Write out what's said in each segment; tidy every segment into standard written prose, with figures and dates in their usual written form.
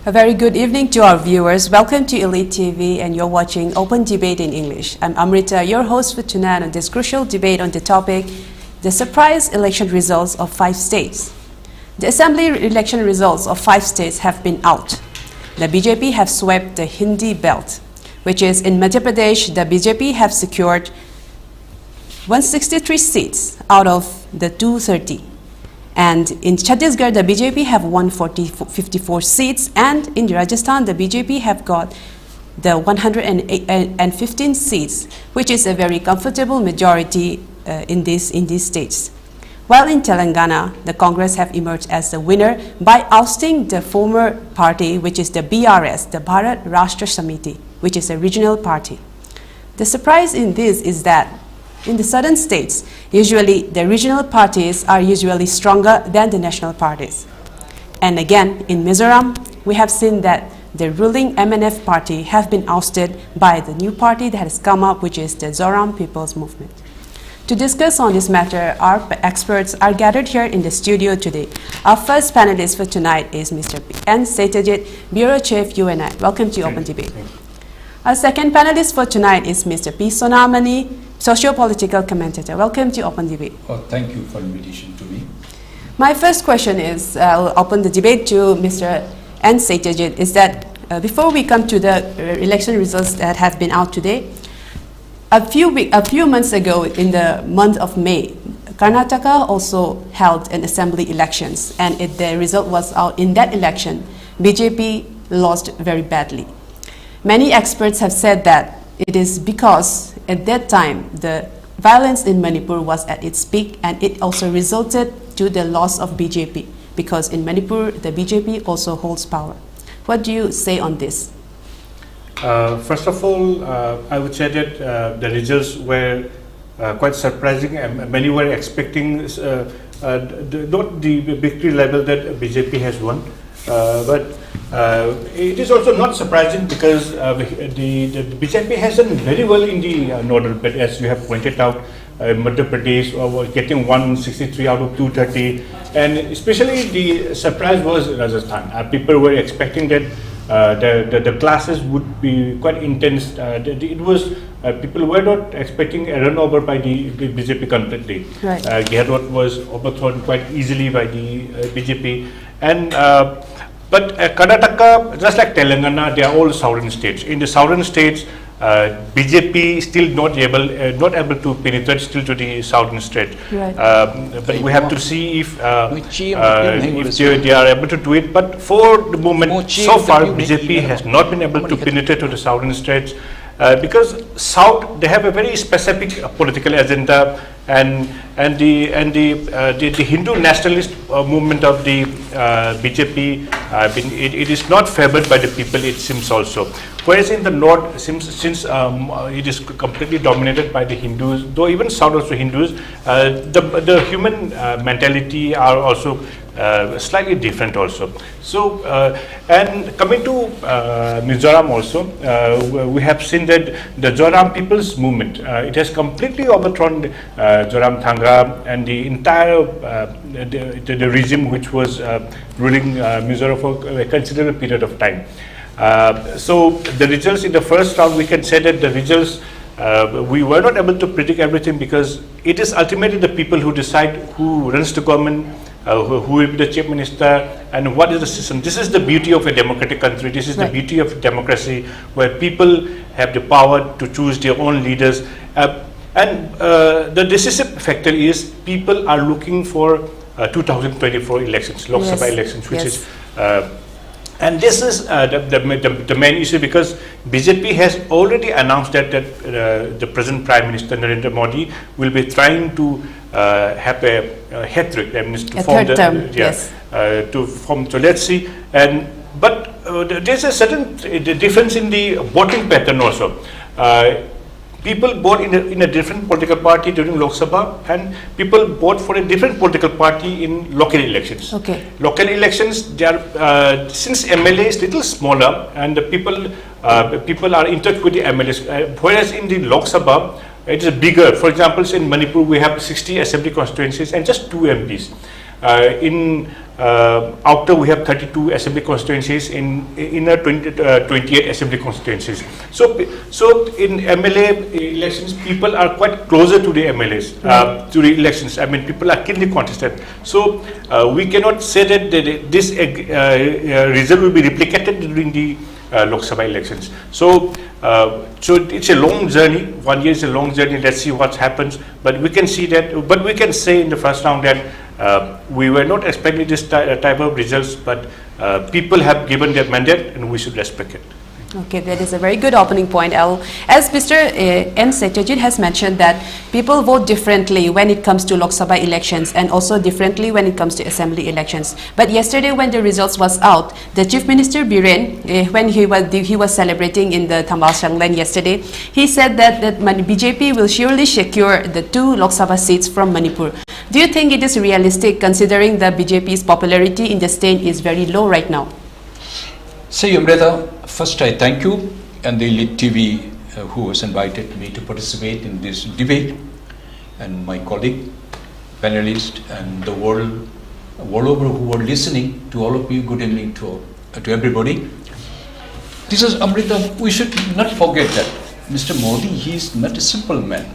A very good evening to our viewers. Welcome to Elite TV and you're watching Open Debate in English. I'm Amrita, your host for tonight on this crucial debate on the topic, the surprise election results of 5 states. The assembly election results of 5 states have been out. The BJP have swept the Hindi belt, which is in Madhya Pradesh, the BJP have secured 163 seats out of the 230. And in Chhattisgarh, the BJP have won 54 seats, and in Rajasthan, the BJP have got the 115 seats, which is a very comfortable majority in these states. While in Telangana, the Congress have emerged as the winner by ousting the former party, which is the BRS, the Bharat Rashtra Samiti, which is a regional party. The surprise in this is that in the southern states, usually the regional parties are usually stronger than the national parties. And again, in Mizoram, we have seen that the ruling MNF party have been ousted by the new party that has come up, which is the Zoram People's Movement. To discuss on this matter, our experts are gathered here in the studio today. Our first panelist for tonight is Mr. N.Satyajeet, Bureau Chief, UNI. Welcome to Open Debate. Our second panelist for tonight is Mr. P.Sonamani, Socio-Political Commentator. Welcome to Open Debate. Oh, thank you for the invitation to me. My first question is, I'll open the debate to Mr. N.Satyajeet, is that before we come to the election results that have been out today, a few months ago, in the month of May, Karnataka also held an assembly elections, and the result was out. In that election, BJP lost very badly. Many experts have said that it is because at that time the violence in Manipur was at its peak, and it also resulted to the loss of BJP, because in Manipur the BJP also holds power. What do you say on this? First of all, I would say that the results were quite surprising. Many were expecting not the victory level that BJP has won, but it is also not surprising because the BJP has done very well in the northern belt, as you have pointed out. Madhya Pradesh getting 163 out of 230, and especially the surprise was Rajasthan. People were expecting that the classes would be quite intense. It was people were not expecting a run over by the BJP completely. Right. Gehlot was overthrown quite easily by the BJP, and but Karnataka, just like Telangana, they are all southern states. In the southern states, BJP still not able to penetrate still to the southern state. Right. But we have to see if they are able to do it. But for the moment, so far, BJP has not been able to penetrate to the southern states because South, they have a very specific political agenda, and the Hindu nationalist movement of the BJP, it is not favored by the people, it seems also. Whereas in the north, since it is completely dominated by the Hindus, though even south also Hindus, the human mentality are also slightly different also. So, and coming to Mizoram also, we have seen that the Zoram People's Movement, it has completely overthrown Zoram Thanga and the entire the regime which was ruling Mizoram for a considerable period of time. So the results in the first round, we can say that the results, we were not able to predict everything because it is ultimately the people who decide who runs the government, who will be the chief minister, and what is the system. This is the beauty of a democratic country. This is the beauty of democracy, where people have the power to choose their own leaders. And the decisive factor is people are looking for 2024 elections, Lok Sabha elections, which is and this is the main issue, because BJP has already announced that the present Prime Minister Narendra Modi will be trying to have a hat-trick, that means to form the term, to form. So let's see. And but there's a certain difference in the voting pattern also. People vote in a different political party during Lok Sabha, and people vote for a different political party in local elections. Okay. Local elections, they are since MLA is little smaller, and the people are in touch with the MLAs. Whereas in the Lok Sabha, it is bigger. For example, in Manipur, we have 60 assembly constituencies and just 2 MPs. In Outer we have 32 assembly constituencies, in inner 28 assembly constituencies. So in MLA elections, people are quite closer to the MLAs, to the elections. I mean, people are keenly contested. So we cannot say that this result will be replicated during the Lok Sabha elections. So it's a long journey. 1 year is a long journey. Let's see what happens. But we can see that. But we can say in the first round that we were not expecting this type of results. But people have given their mandate, and we should respect it. Okay, that is a very good opening point. As Mr. N.Satyajeet has mentioned, that people vote differently when it comes to Lok Sabha elections and also differently when it comes to assembly elections. But yesterday, when the results was out, the Chief Minister Biren, when he was celebrating in the Thambal Shangland yesterday, he said that BJP will surely secure the 2 Lok Sabha seats from Manipur. Do you think it is realistic, considering the BJP's popularity in the state is very low right now? See, Amrita, first I thank you and the ELITETV who has invited me to participate in this debate, and my colleague, panelists, and the world over who are listening. To all of you, good evening to everybody. This is Amrita. We should not forget that Mr. Modi, he is not a simple man.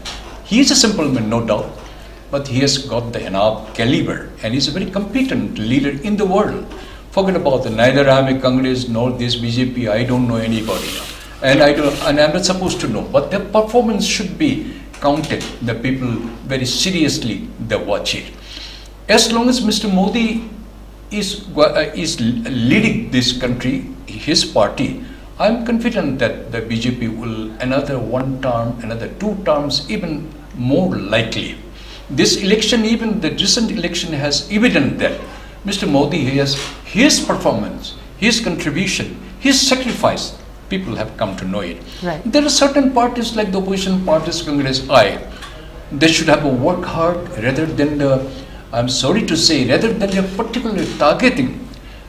He is a simple man, no doubt, but he has got the enough caliber, and he's a very competent leader in the world. Forget about neither I am a Congress nor this BJP. I don't know anybody, and I'm not supposed to know. But their performance should be counted. The people very seriously they watch it. As long as Mr. Modi is leading this country, his party, I'm confident that the BJP will another 1 term, another 2 terms, even more likely. This election, even the recent election, has evident that Mr. Modi has his performance, his contribution, his sacrifice. People have come to know it. Right. There are certain parties like the opposition parties, Congress, they should have a work hard rather than I'm sorry to say, rather than particularly targeting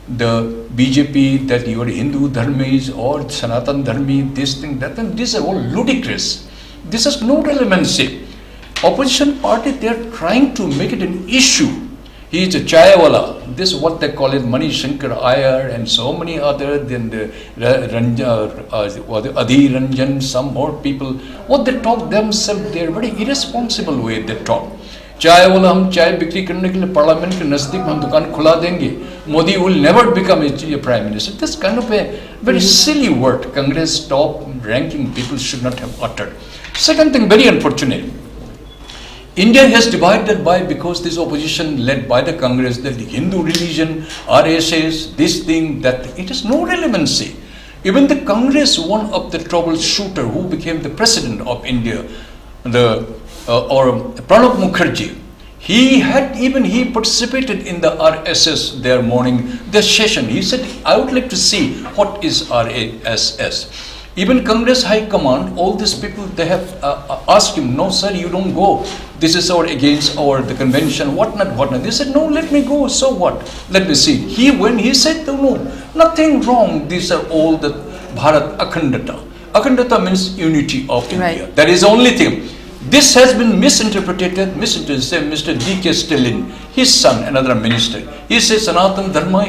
the BJP, that you are Hindu Dharmis or Sanatan Dharmi, this thing, that thing. These are all ludicrous. This has no relevancy. Opposition party, they are trying to make it an issue. He is a chayawala. This is what they call it, Mani Shankar Iyer and so many other, than the Adi Ranjan, some more people. What they talk themselves, they are very irresponsible way they talk. Chayawala, hum chai bikri karne ke liye parliament ke nazdik hum dukaan khula denge. Modi will never become a prime minister. This kind of a very silly word Congress top ranking people should not have uttered. Second thing, very unfortunate. India has divided because this opposition led by the Congress, that the Hindu religion, RSS, this thing, that it has no relevancy. Even the Congress, one of the troubleshooter who became the president of India, Pranab Mukherjee, he participated in the RSS their session. He said, I would like to see what is RSS. Even Congress High Command, all these people, they have asked him, no sir, you don't go. This is against the convention, what not. They said, no, let me go, so what? Let me see. When he said, no, nothing wrong. These are all the Bharat Akhandata. Akhandata means unity of India. That is the only thing. This has been misinterpreted. Mr. D.K. Stalin, his son, another minister, he says Sanatan Dharma,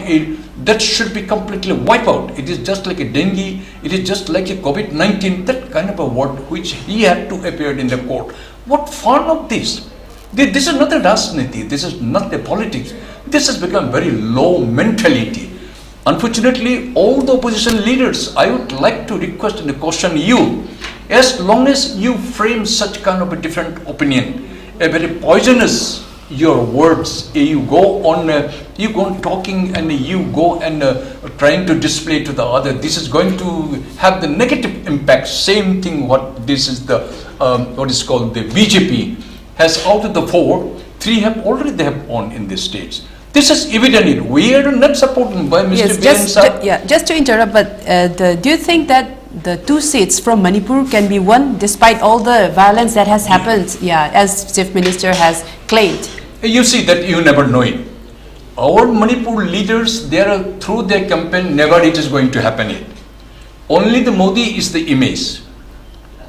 that should be completely wiped out. It is just like a dengue, it is just like a COVID-19, that kind of a word which he had to appear in the court. What fun of this? This is not a Rajniti, this is not a politics. This has become very low mentality. Unfortunately, all the opposition leaders, I would like to request and question you, as long as you frame such kind of a different opinion, a very poisonous your words, you go on talking and you go and trying to display to the other, this is going to have the negative impact. Same thing what this is the what is called the BJP has out of the 4, 3 have already they have won in these states. This is evident. We are not supported by Mr. Yes, just to interrupt, but do you think that the 2 seats from Manipur can be won despite all the violence that has happened? Yeah, as Chief Minister has claimed. You see that you never know it. Our Manipur leaders, they are through their campaign, never it is going to happen yet. Only the Modi is the image.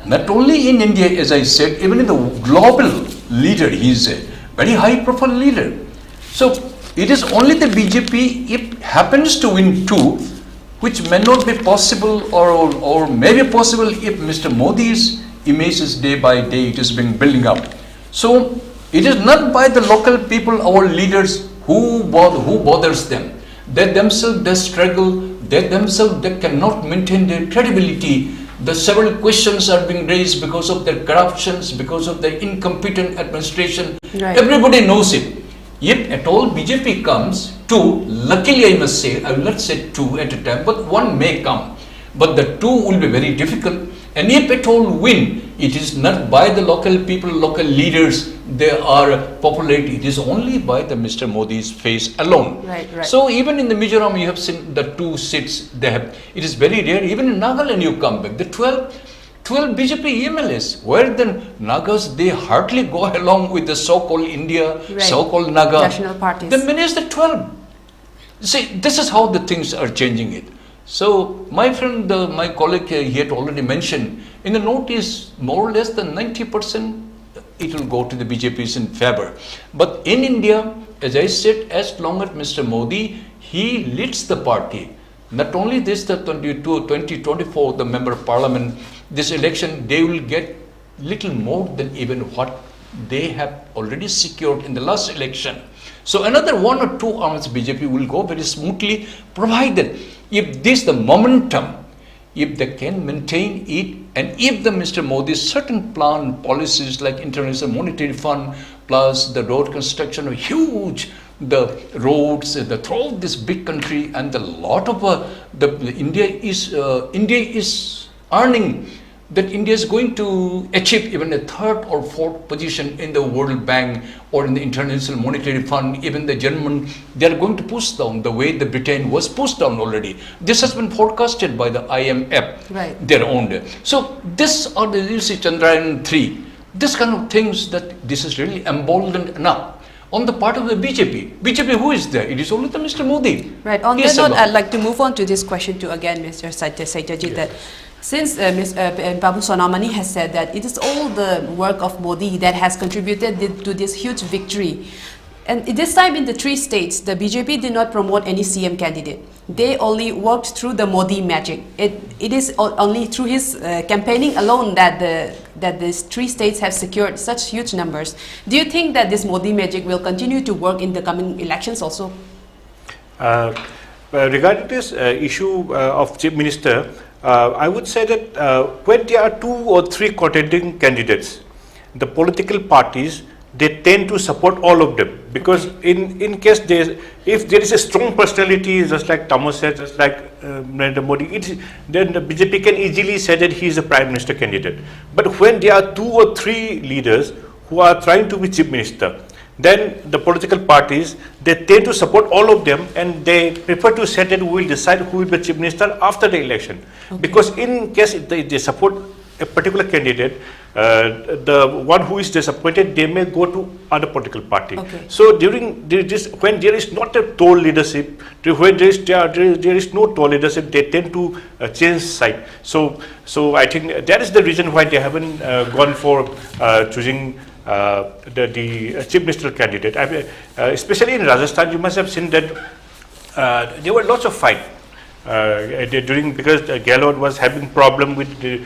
Not only in India, as I said, even in the global leader, he is a very high profile leader. So it is only the BJP, if happens to win 2, which may not be possible or may be possible if Mr. Modi's image is day by day, it is being building up. So it is not by the local people, our leaders, who bothers them. They themselves, they struggle, they themselves, they cannot maintain their credibility. The several questions are being raised because of their corruptions, because of their incompetent administration. Right. Everybody knows it. If at all BJP comes, 2, luckily I must say, I will not say 2 at a time, but 1 may come. But the 2 will be very difficult. And if at all win, it is not by the local people, local leaders, they are populated. It is only by the Mr. Modi's face alone. Right, right. So even in the Mizoram, you have seen the 2 seats they have. It is very rare. Even in Nagaland, you come back. The 12 BJP MLAs, where then Nagas, they hardly go along with the so-called India, right, so-called Naga. national parties. They manage the 12. See, this is how the things are changing it. So my friend, my colleague, he had already mentioned, in the notice, more or less than 90%, it will go to the BJP's in favor. But in India, as I said, as long as Mr. Modi, he leads the party. Not only this, the 2024, the member of parliament, this election, they will get little more than even what they have already secured in the last election. So another 1 or 2 arms BJP will go very smoothly, provided if this the momentum, if they can maintain it, and if the Mr. Modi's certain plan policies like International Monetary Fund plus the road construction, huge the roads throughout this big country, and the lot of India is earning, that India is going to achieve even a 3rd or 4th position in the World Bank or in the International Monetary Fund. Even the German, they are going to push down the way the Britain was pushed down already. This has been forecasted by the IMF, right, their own. So this are the, you see, Chandrayaan 3, this kind of things, that this is really emboldened enough on the part of the BJP. BJP, who is there? It is only the Mr. Modi. Right. On that note, I'd like to move on to this question to again, Mr. Satyajeet, that since P.Sonamani has said that it is all the work of Modi that has contributed to this huge victory. And this time in the 3 states, the BJP did not promote any CM candidate. They only worked through the Modi magic. It is only through his campaigning alone that these 3 states have secured such huge numbers. Do you think that this Modi magic will continue to work in the coming elections also? Regarding this issue of Chief Minister, I would say that when there are 2 or 3 contending candidates, the political parties, they tend to support all of them, because in case if there is a strong personality, just like Thomas said, just like Narendra Modi, then the BJP can easily say that he is a Prime Minister candidate. But when there are 2 or 3 leaders who are trying to be Chief Minister, then the political parties, they tend to support all of them, and they prefer to say that we will decide who will be Chief Minister after the election. Okay. Because in case they support a particular candidate, the one who is disappointed, they may go to other political party. Okay. So during this, when there is not a tall leadership, when there is no tall leadership, they tend to change side. So I think that is the reason why they haven't gone for choosing the Chief Minister candidate. Especially in Rajasthan, you must have seen that there were lots of fight. Because Gehlot was having problem with the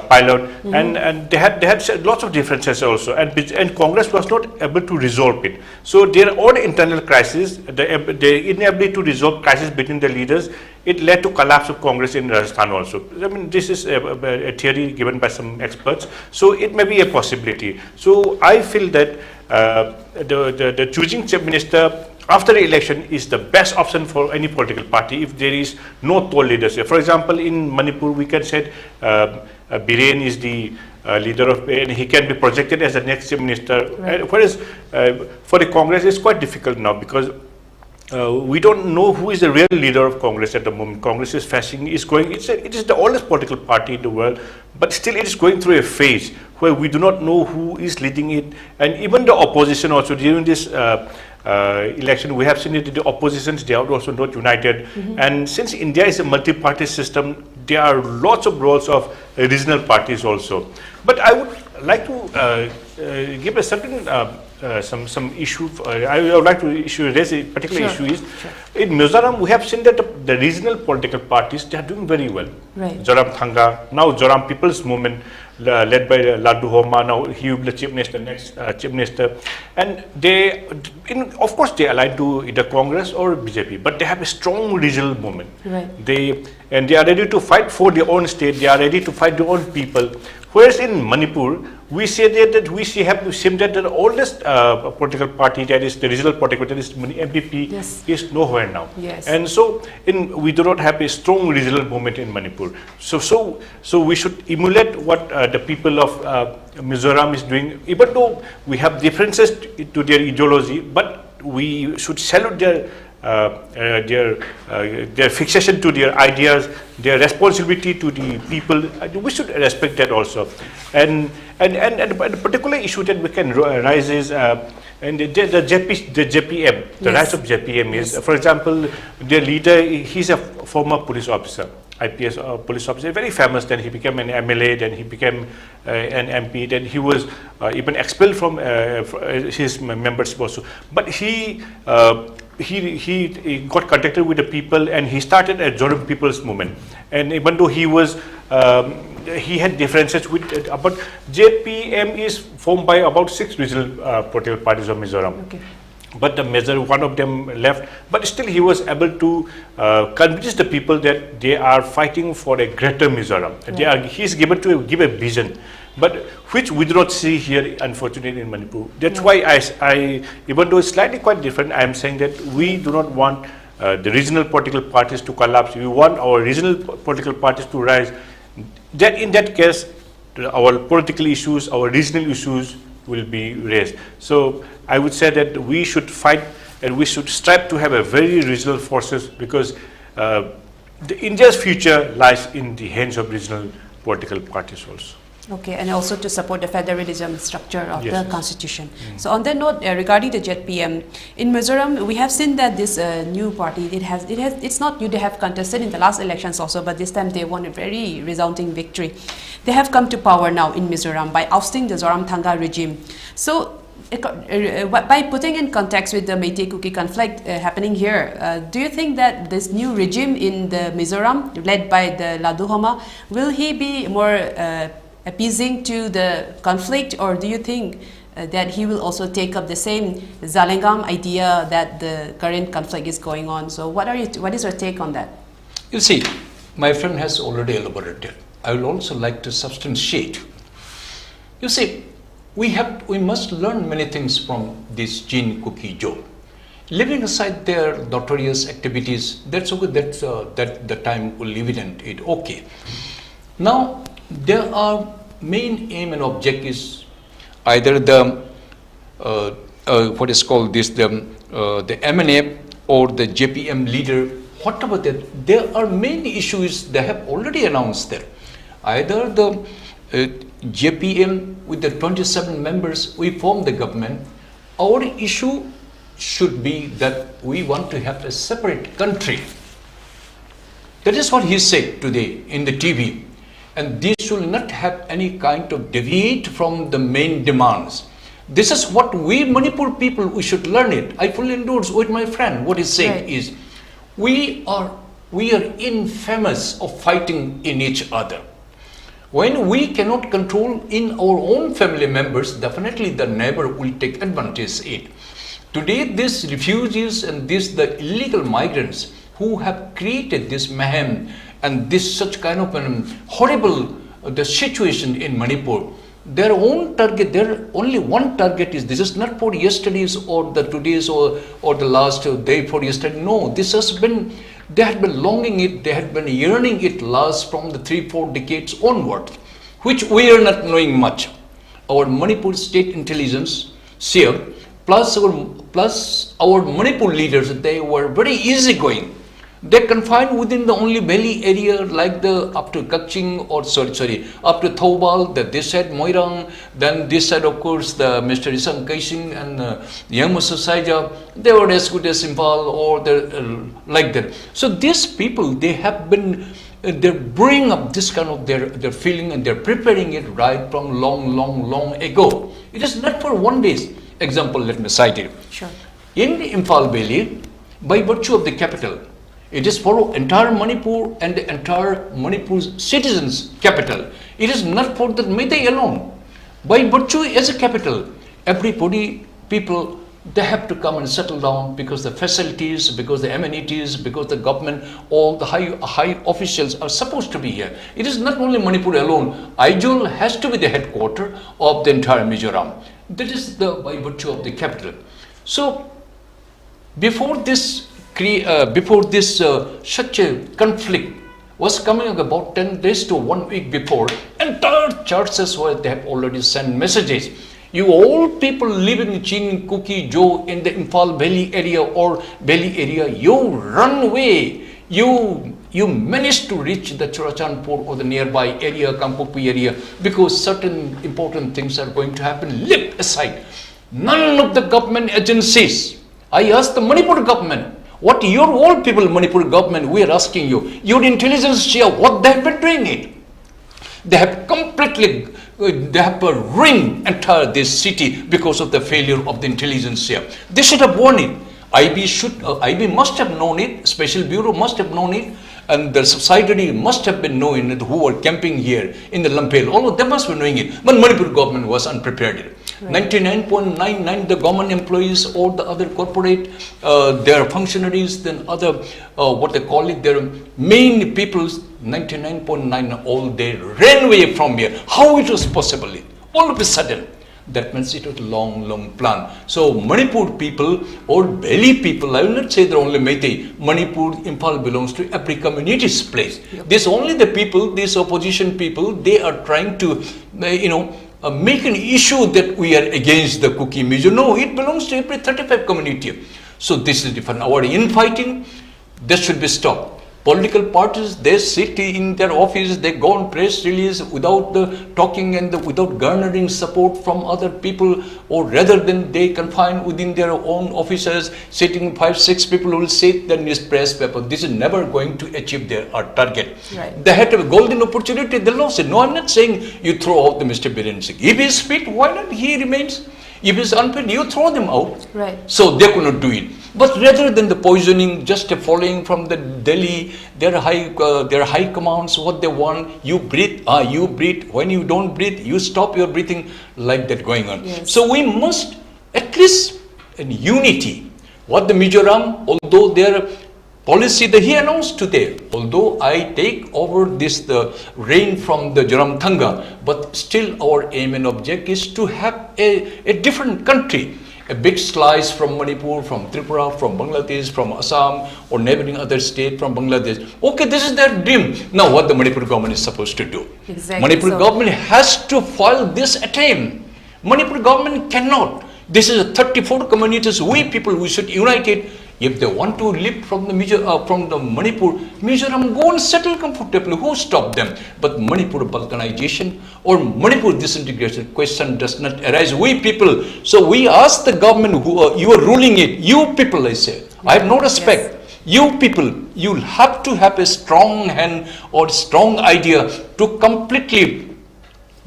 pilot, and they had lots of differences also, and Congress was not able to resolve it. So their own internal crisis, the inability to resolve crisis between the leaders, it led to collapse of Congress in Rajasthan also. I mean, this is a theory given by some experts, so it may be a possibility. So I feel that the choosing Chief Minister after the election is the best option for any political party if there is no tall leadership. For example, in Manipur, we can say Biren is the leader of, and he can be projected as the next Chief Minister. Right. Whereas for the Congress, it's quite difficult now, because we don't know who is the real leader of Congress at the moment. Congress is facing, it is the oldest political party in the world, but still it is going through a phase where we do not know who is leading it. And even the opposition also during this election, we have seen that the oppositions, they are also not united. And since India is a multi-party system, there are lots of roles of regional parties also. But I would like to give a certain some issue. I would like to raise a particular issue is in Mizoram we have seen that the regional political parties, they are doing very well. Right. Zoram Thanga, now Zoram People's Movement, led by Laddu Homa, now he will be the chief minister, next chief minister, and they, of course, they allied to either Congress or BJP, but they have a strong regional movement. Right. They are ready to fight for their own state. They are ready to fight their own people. Whereas in Manipur, we say that we have seen that the oldest political party, that is the regional political party, that is MPP, yes, is nowhere now. Yes. And so we do not have a strong regional movement in Manipur. So we should emulate what the people of Mizoram is doing, even though we have differences to their ideology, but we should salute their fixation to their ideas, their responsibility to the people. We should respect that also. And a particular issue that we can raise is and the JPM, the rise of JPM is, for example, their leader, he's a former police officer, IPS police officer, very famous. Then he became an MLA, then he became an MP, then he was even expelled from his membership also. But he got contacted with the people and he started a Zoram People's Movement. And even though he was, he had differences with, but JPM is formed by about 6 regional political parties of Mizoram. Okay. But the major one of them left, but still he was able to convince the people that they are fighting for a greater Mizoram. Right. He is given to give a vision, but which we do not see here, unfortunately, in Manipur. That's why I, even though it's slightly quite different, I am saying that we do not want the regional political parties to collapse. We want our regional political parties to rise. That in that case, our political issues, our regional issues will be raised. So I would say that we should fight and we should strive to have a very regional forces, because India's future lies in the hands of regional political parties also. Okay, and also to support the federalism structure of the constitution. So on that note, regarding the JPM, in Mizoram, we have seen that this new party, it's not new, they have contested in the last elections also, but this time they won a very resounding victory. They have come to power now in Mizoram by ousting the Zoram Thanga regime. So by putting in context with the Meitei-Kuki conflict happening here, do you think that this new regime in the Mizoram, led by the Laddu Homa, will he be more appeasing to the conflict, or do you think that he will also take up the same Zalengam idea that the current conflict is going on? So what is your take on that? You see, my friend has already elaborated. I will also like to substantiate. You see, we must learn many things from this Jin Kuki Jo. Leaving aside their notorious activities, that's okay, that the time will leave it and it okay. Now, there are main aim and object is either the what is called this the MNA or the JPM leader, whatever that. There are main issues they have already announced there. Either the JPM with the 27 members, we form the government. Our issue should be that we want to have a separate country. That is what he said today in the TV. And this should not have any kind of deviate from the main demands. This is what we Manipur people, we should learn it. I fully endorse with my friend. What he's saying is, we are infamous of fighting in each other. When we cannot control in our own family members, definitely the neighbor will take advantage of it. Today, these refugees and the illegal migrants who have created this mayhem and this such kind of an horrible the situation in Manipur, their own target, their only one target is, this is not for yesterday's or the today's or the last day for yesterday. No, this has been, they had been longing it, they had been yearning it last from the 3-4 decades onward, which we are not knowing much. Our Manipur state intelligence, SEER, plus our Manipur leaders, they were very easygoing. They confined within the only valley area like the up to Kakching or up to Thobal, this side Moirang, then this side of course the Mr. Isang Kaising and Yangmusa Saija, they were as good as Impal or like that. So these people, they have been, they're bringing up this kind of their feeling and they're preparing it right from long ago. It is not for one day. example, let me cite it. Sure. In the Imphal Valley, by virtue of the capital, it is for entire Manipur and the entire Manipur's citizens' capital. It is not for the Meitei alone. By virtue as a capital, everybody, people, they have to come and settle down because the facilities, because the amenities, because the government, all the high officials are supposed to be here. It is not only Manipur alone. Aizawl has to be the headquarter of the entire Mizoram. That is by virtue of the capital. So before this such a conflict was coming about 10 days to 1 week before, entire churches where they have already sent messages. You all people living in Chin, Kuki, Jo in the Imphal Valley area or Valley area, you run away. You managed to reach the Churachandpur or the nearby area, Kangpokpi area, because certain important things are going to happen. Leave aside. None of the government agencies. I asked the Manipur government, what your all people, Manipur government, we are asking you, your intelligence share, what they have been doing it. They have completely, they have ruined entire this city because of the failure of the intelligence share. They should have warned it. IB must have known it, Special Bureau must have known it, and the subsidiary must have been knowing it, who were camping here in the Lampel. All of them must be knowing it, but Manipur government was unprepared. Right. 99.99% the government employees, all the other corporate, their functionaries, then other, what they call it, their main peoples, 99.9% all they ran away from here. How it was possible? All of a sudden. That means it was a long plan. So Manipur people or Valley people, I will not say they're only Meitei. Manipur, Imphal belongs to every community's place. Yep. This only the people, these opposition people, they are trying to, make an issue that we are against the Kuki Mizo. No, it belongs to every 35 community. So this is different. Our infighting, that should be stopped. Political parties, they sit in their office, they go on press release without talking and without garnering support from other people, or rather than they confine within their own offices, sitting 5-6 people will sit in this press paper. This is never going to achieve their target. Right. They had a golden opportunity, they lost it. No, I'm not saying you throw out the Mr. Biren Singh. If he is fit, why not he remains? If he is unfit, you throw them out. Right. So they could not do it. But rather than the poisoning, just following from the Delhi, their high commands, what they want, you breathe, you breathe. When you don't breathe, you stop your breathing, like that going on. Yes. So we must, at least in unity, what the Mizoram, although their policy that he announced today, although I take over the reign from the Joramthanga, but still our aim and object is to have a different country. A big slice from Manipur, from Tripura, from Bangladesh, from Assam, or neighboring other state from Bangladesh. Okay, this is their dream. Now what the Manipur government is supposed to do? Exactly. Manipur government has to foil this attempt. Manipur government cannot. This is 34 communities. We people, we should unite it. If they want to live from the Manipur, Mizoram, go and settle comfortably. Who stopped them? But Manipur balkanization or Manipur disintegration question does not arise. We people, so we ask the government who you are ruling it. You people, I say, I have no respect. Yes. You people, you have to have a strong hand or strong idea to completely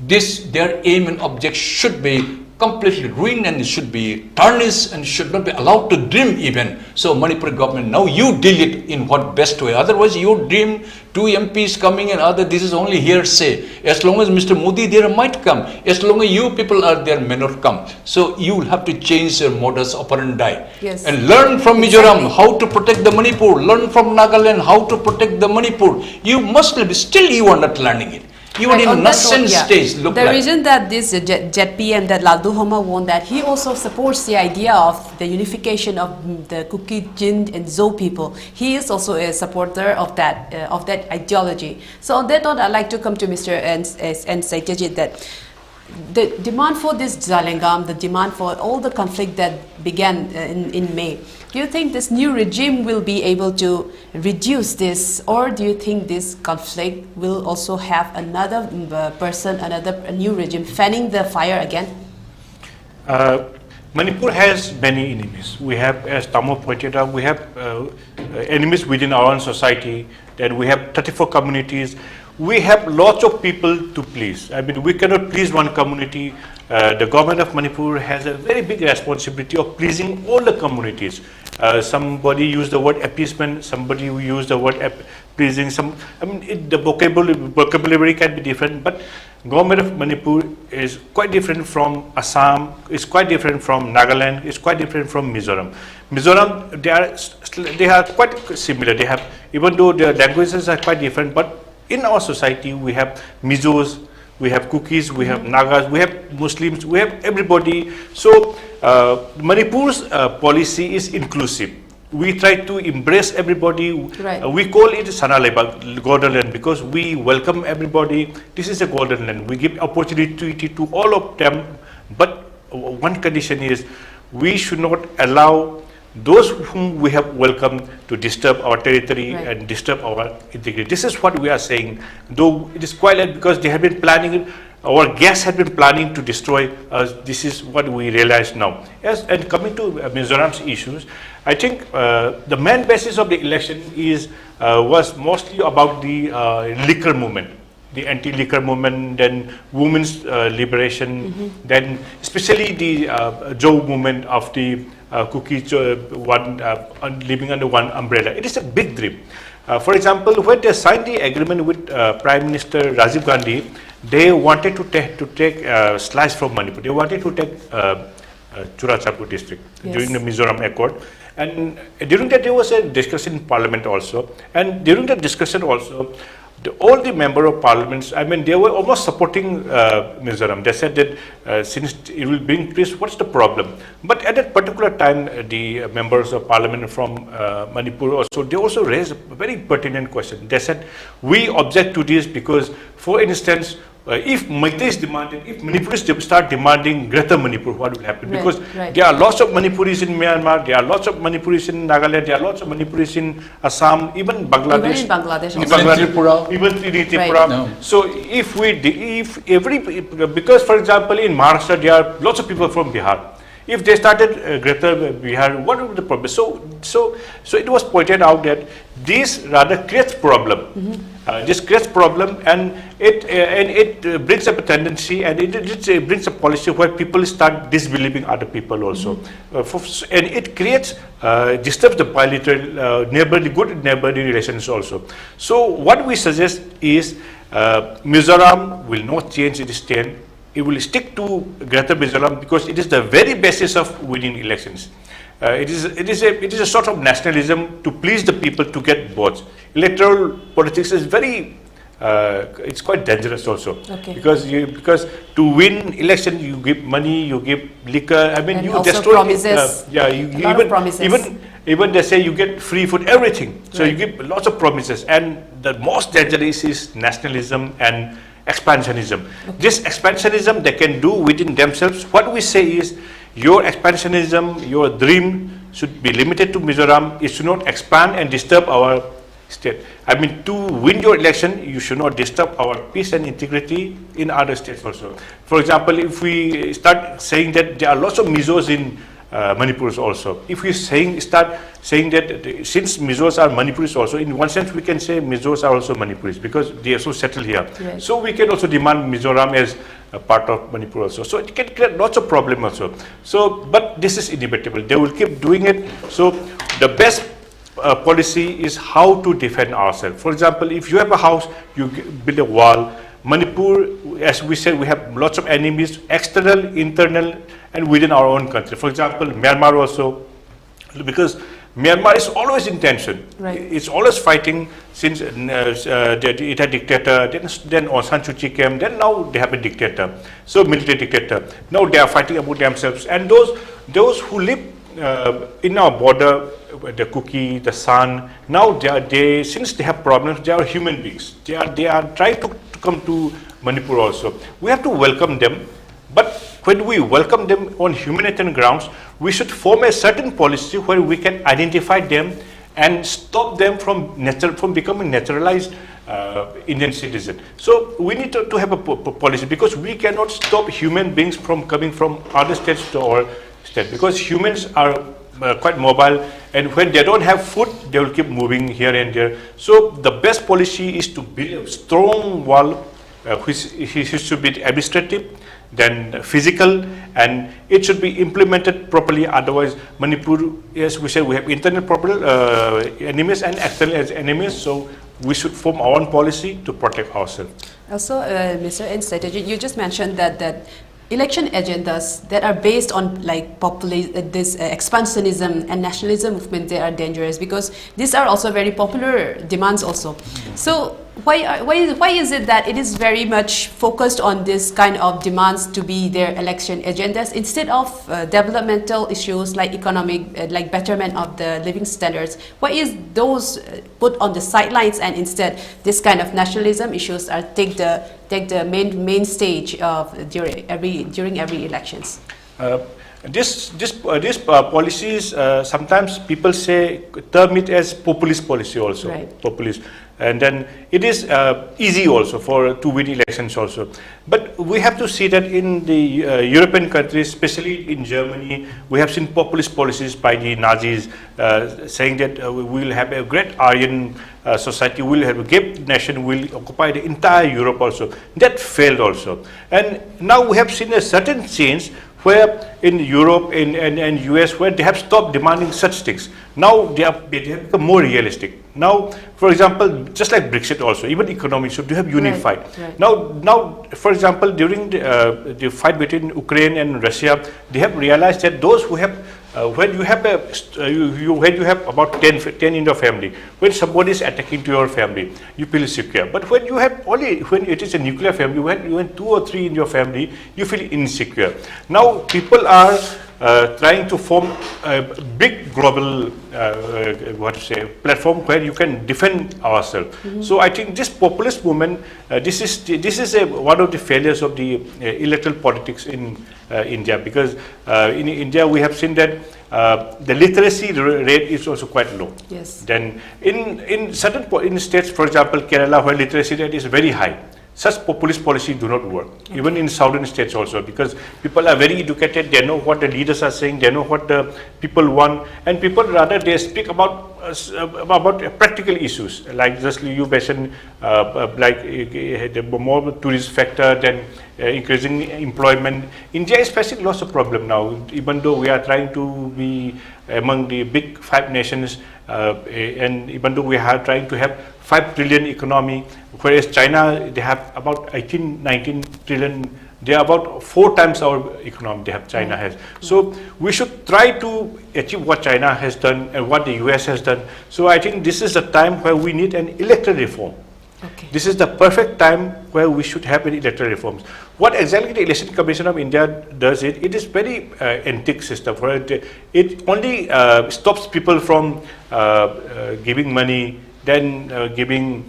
their aim and object should be completely ruined and it should be tarnished and should not be allowed to dream even. So Manipur government, now you deal it in what best way. Otherwise you dream 2 MPs coming and other, this is only hearsay. As long as Mr. Modi there might come, as long as you people are there may not come. So you will have to change your modus operandi. Yes. And learn from Mizoram how to protect the Manipur. Learn from Nagaland how to protect the Manipur. You must be, still you are not learning it. You are in nascent stage. The reason that this JP and that Laldu Homa won that, he also supports the idea of the unification of the Kuki, Jin and Zo people. He is also a supporter of that ideology. So on that note, I'd like to come to Mr. N.Satyajeet, that the demand for this Zalengam, the demand for all the conflict that began in May, do you think this new regime will be able to reduce this, or do you think this conflict will also have another person, a new regime fanning the fire again? Manipur has many enemies. We have, as Tamo pointed out, we have enemies within our own society. Then we have 34 communities. We have lots of people to please. I mean, we cannot please one community the government of Manipur has a very big responsibility of pleasing all the communities. Somebody used the word appeasement, somebody who used the word pleasing. The vocabulary can be different, but government of Manipur is quite different from Assam, is quite different from Nagaland, is quite different from Mizoram. Mizoram, they are quite similar. They have, even though their languages are quite different, but in our society we have Mizos, we have Kukis, we have Nagas, we have Muslims, we have everybody. So Manipur's policy is inclusive. We try to embrace everybody. Right. We call it Sanaleba, golden land, because we welcome everybody. This is a golden land. We give opportunity to all of them. But one condition is we should not allow those whom we have welcomed to disturb our territory and disturb our integrity. This is what we are saying. Though it is quite late because they have been planning, our guests have been planning to destroy us. This is what we realize now. Yes, and coming to Mizoram's issues, I think the main basis of the election was mostly about the liquor movement, the anti-liquor movement, then women's liberation, then especially the Joe movement of the cookies living under one umbrella. It is a big dream. For example, when they signed the agreement with Prime Minister Rajiv Gandhi, they wanted to take slice from Manipur. They wanted to take Churachapu district during the Mizoram Accord. And during that, there was a discussion in Parliament also. And during the discussion also, all the member of parliaments, I mean, they were almost supporting Mizoram. They said that since it will bring peace, what's the problem? But at that particular time, the members of parliament from Manipur also, they also raised a very pertinent question. They said, we object to this because, for instance, if Meitei is demanded, if Manipuris start demanding Greater Manipur, what will happen? Because there are lots of Manipuris in Myanmar, there are lots of Manipuris in Nagaland, there are lots of Manipuris in Assam, even Bangladesh. Even in Bangladesh. Even in Tripura. No. So because for example in Maharashtra there are lots of people from Bihar. If they started Greater Bihar, what would be the problem? So it was pointed out that this rather creates problem. This creates problem, and it brings up a tendency, and it brings a policy where people start disbelieving other people also, and it creates disturbs the bilateral good neighborly relations also. So what we suggest is Mizoram will not change its stand. It will stick to Greater Mizoram because it is the very basis of winning elections. It is a sort of nationalism to please the people to get votes. Electoral politics is very it's quite dangerous also, because to win election you give money, you give liquor. I mean, and you destroy promises. Even they say you get free food, everything. So you give lots of promises, and the most dangerous is nationalism and expansionism. This expansionism they can do within themselves. What we say is your expansionism, your dream should be limited to Mizoram. It should not expand and disturb our state. I mean, to win your election, you should not disturb our peace and integrity in other states also. For example, if we start saying that there are lots of Mizos in Manipur also. If we start saying that since Mizos are Manipuris also, in one sense we can say Mizos are also Manipuris because they are so settled here. Right. So we can also demand Mizoram as a part of Manipur also. So it can create lots of problems also. So, but this is inevitable. They will keep doing it. So the best policy is how to defend ourselves. For example, if you have a house, you build a wall. Manipur, as we said, we have lots of enemies, external, internal, and within our own country. For example, Myanmar also, because Myanmar is always in tension. Right. It's always fighting since it had a dictator, then Aung San Suu Kyi came, then now they have a dictator, so military dictator. Now they are fighting about themselves. And those who live in our border, the Kuki, the San, now since they have problems, they are human beings. They are trying to come to Manipur also. We have to welcome them, but when we welcome them on humanitarian grounds, we should form a certain policy where we can identify them and stop them from becoming naturalized Indian citizens. So we need to have a policy, because we cannot stop human beings from coming from other states to our state, because humans are quite mobile, and when they don't have food, they will keep moving here and there. So the best policy is to build a strong wall, which should be administrative, then physical, and it should be implemented properly. Otherwise, Manipur, as we said, we have internal enemies and external enemies, so we should form our own policy to protect ourselves. Also, Mr. N.Satyajeet, you just mentioned that election agendas that are based on like this expansionism and nationalism movement, they are dangerous because these are also very popular demands also. So why is it that it is very much focused on this kind of demands to be their election agendas instead of developmental issues like economic, like betterment of the living standards? Why is those put on the sidelines and instead this kind of nationalism issues are take the main stage of during every elections? These policies, sometimes people term it as populist policy also, right. Populist, and then it is easy also to win elections also. But we have to see that in the European countries, especially in Germany, we have seen populist policies by the Nazis saying that we will have a great Aryan society, we will have a great nation, will occupy the entire Europe also. That failed also. And now we have seen a certain change where in Europe and US, where they have stopped demanding such things. Now they have become more realistic. Now, for example, just like Brexit also, even economics, so they have unified. Right. Now, for example, during the fight between Ukraine and Russia, they have realized that those who have when you have about 10 in your family, when somebody is attacking to your family, you feel secure. But when you have when it is a nuclear family, when 2 or 3 in your family, you feel insecure. Now people are trying to form a big global platform where you can defend ourselves. So I think this populist movement, this is one of the failures of the electoral politics in India, because in India we have seen that the literacy rate is also quite low. Yes. Then in certain states, for example Kerala, where literacy rate is very high, such populist policies do not work. Okay. Even in southern states also, because people are very educated, they know what the leaders are saying, they know what the people want, and people rather they speak about practical issues, like just you mentioned, like the more tourist factor, then increasing employment. India is facing lots of problem now, even though we are trying to be among the big 5 nations, and even though we are trying to have 5 trillion economy, whereas China, they have about 18-19 trillion. They are about 4 times our economy China has. So we should try to achieve what China has done and what the US has done. So I think this is the time where we need an electoral reform. Okay. This is the perfect time where we should have an electoral reforms. What exactly the Election Commission of India does, it is very antique system. For it only stops people from giving money, then giving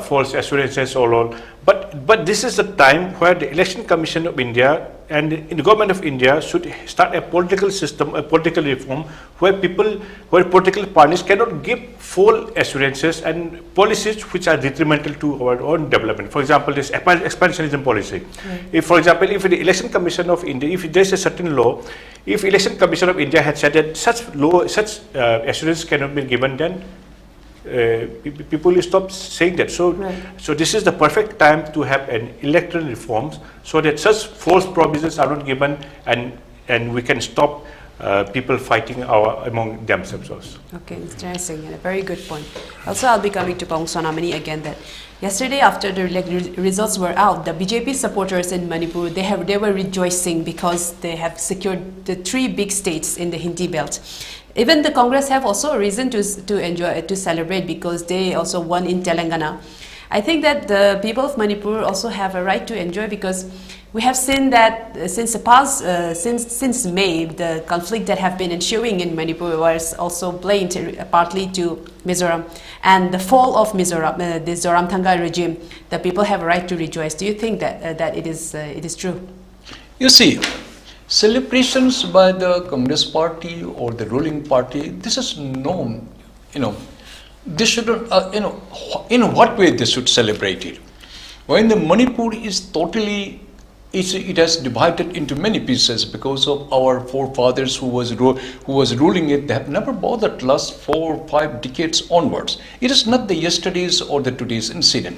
false assurances all. But this is the time where the Election Commission of India and the government of India should start a political system, a political reform where political parties cannot give false assurances and policies which are detrimental to our own development. For example, this expansionism policy. If, for example, if the Election Commission of India, if there is a certain law, if Election Commission of India had said that such assurance cannot be given, then people will stop saying that. So, so this is the perfect time to have an electoral reforms so that such false promises are not given, and we can stop people fighting among themselves also. Okay, interesting, and a very good point. Also, I'll be coming to P.Sonamani again. That yesterday, after the results were out, the BJP supporters in Manipur, they were rejoicing because they have secured the 3 big states in the Hindi belt. Even the Congress have also a reason to enjoy, to celebrate, because they also won in Telangana. I think that the people of Manipur also have a right to enjoy, because we have seen that since the past, since May, the conflict that have been ensuing in Manipur was also blamed partly to Mizoram, and the fall of Mizoram, the Zoramthanga regime. The people have a right to rejoice. Do you think that that it is true? You see, celebrations by the Congress party or the ruling party, this is known, they shouldn't, in what way they should celebrate it. When the Manipur is totally, it has divided into many pieces because of our forefathers who was ruling it. They have never bothered last 4 or 5 decades onwards. It is not the yesterday's or the today's incident.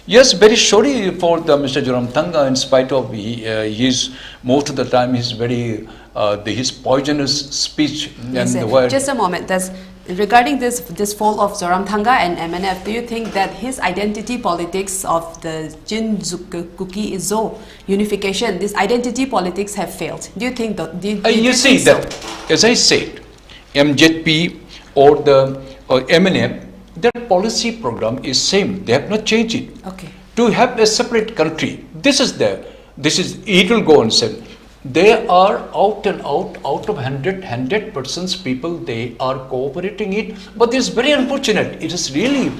Yes, very sorry for the Mr. Chongtham. In spite of his most of the time he's very his poisonous speech Yes, and the word. just a moment. Regarding this fall of Chongtham and MNF, do you think that his identity politics of the Jin Kuki Izo unification, this identity politics have failed? Do you think that? You see that, as I said, MJP or the MNF, their policy program is same. They have not changed it. Okay. To have a separate country, it will go on said. They are out of 100% people, they are cooperating it. But it's very unfortunate. It is really,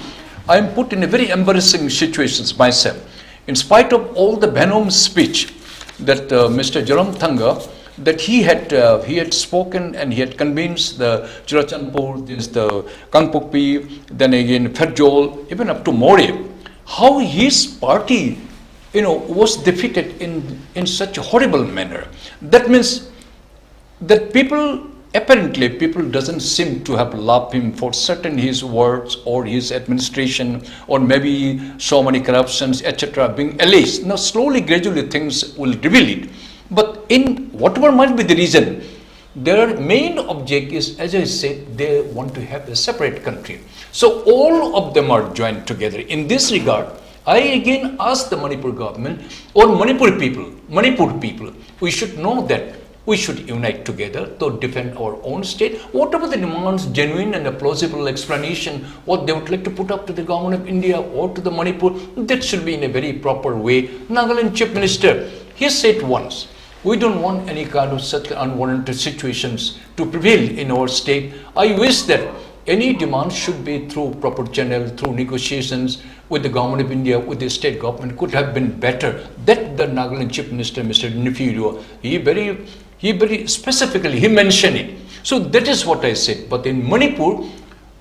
I am put in a very embarrassing situations myself. In spite of all the venom speech that Mr. Chongtham, that he had spoken and he had convinced the Churachandpur, the Kangpokpi, then again Ferjol, even up to More, how his party, was defeated in such a horrible manner. That means that people doesn't seem to have loved him for certain his words or his administration or maybe so many corruptions, etc. being alleged. Now slowly, gradually things will reveal it. But in whatever might be the reason, their main object is, as I said, they want to have a separate country. So all of them are joined together. In this regard, I again ask the Manipur government or Manipur people, we should know that we should unite together to defend our own state. Whatever the demands, genuine and a plausible explanation, what they would like to put up to the government of India or to the Manipur, that should be in a very proper way. Nagaland Chief Minister, he said once, we don't want any kind of such unwarranted situations to prevail in our state. I wish that any demand should be through proper channel, through negotiations with the government of India, with the state government, could have been better. That the Nagaland Chief Minister, Mr. Nifirio, he very specifically, he mentioned it. So that is what I said. But in Manipur,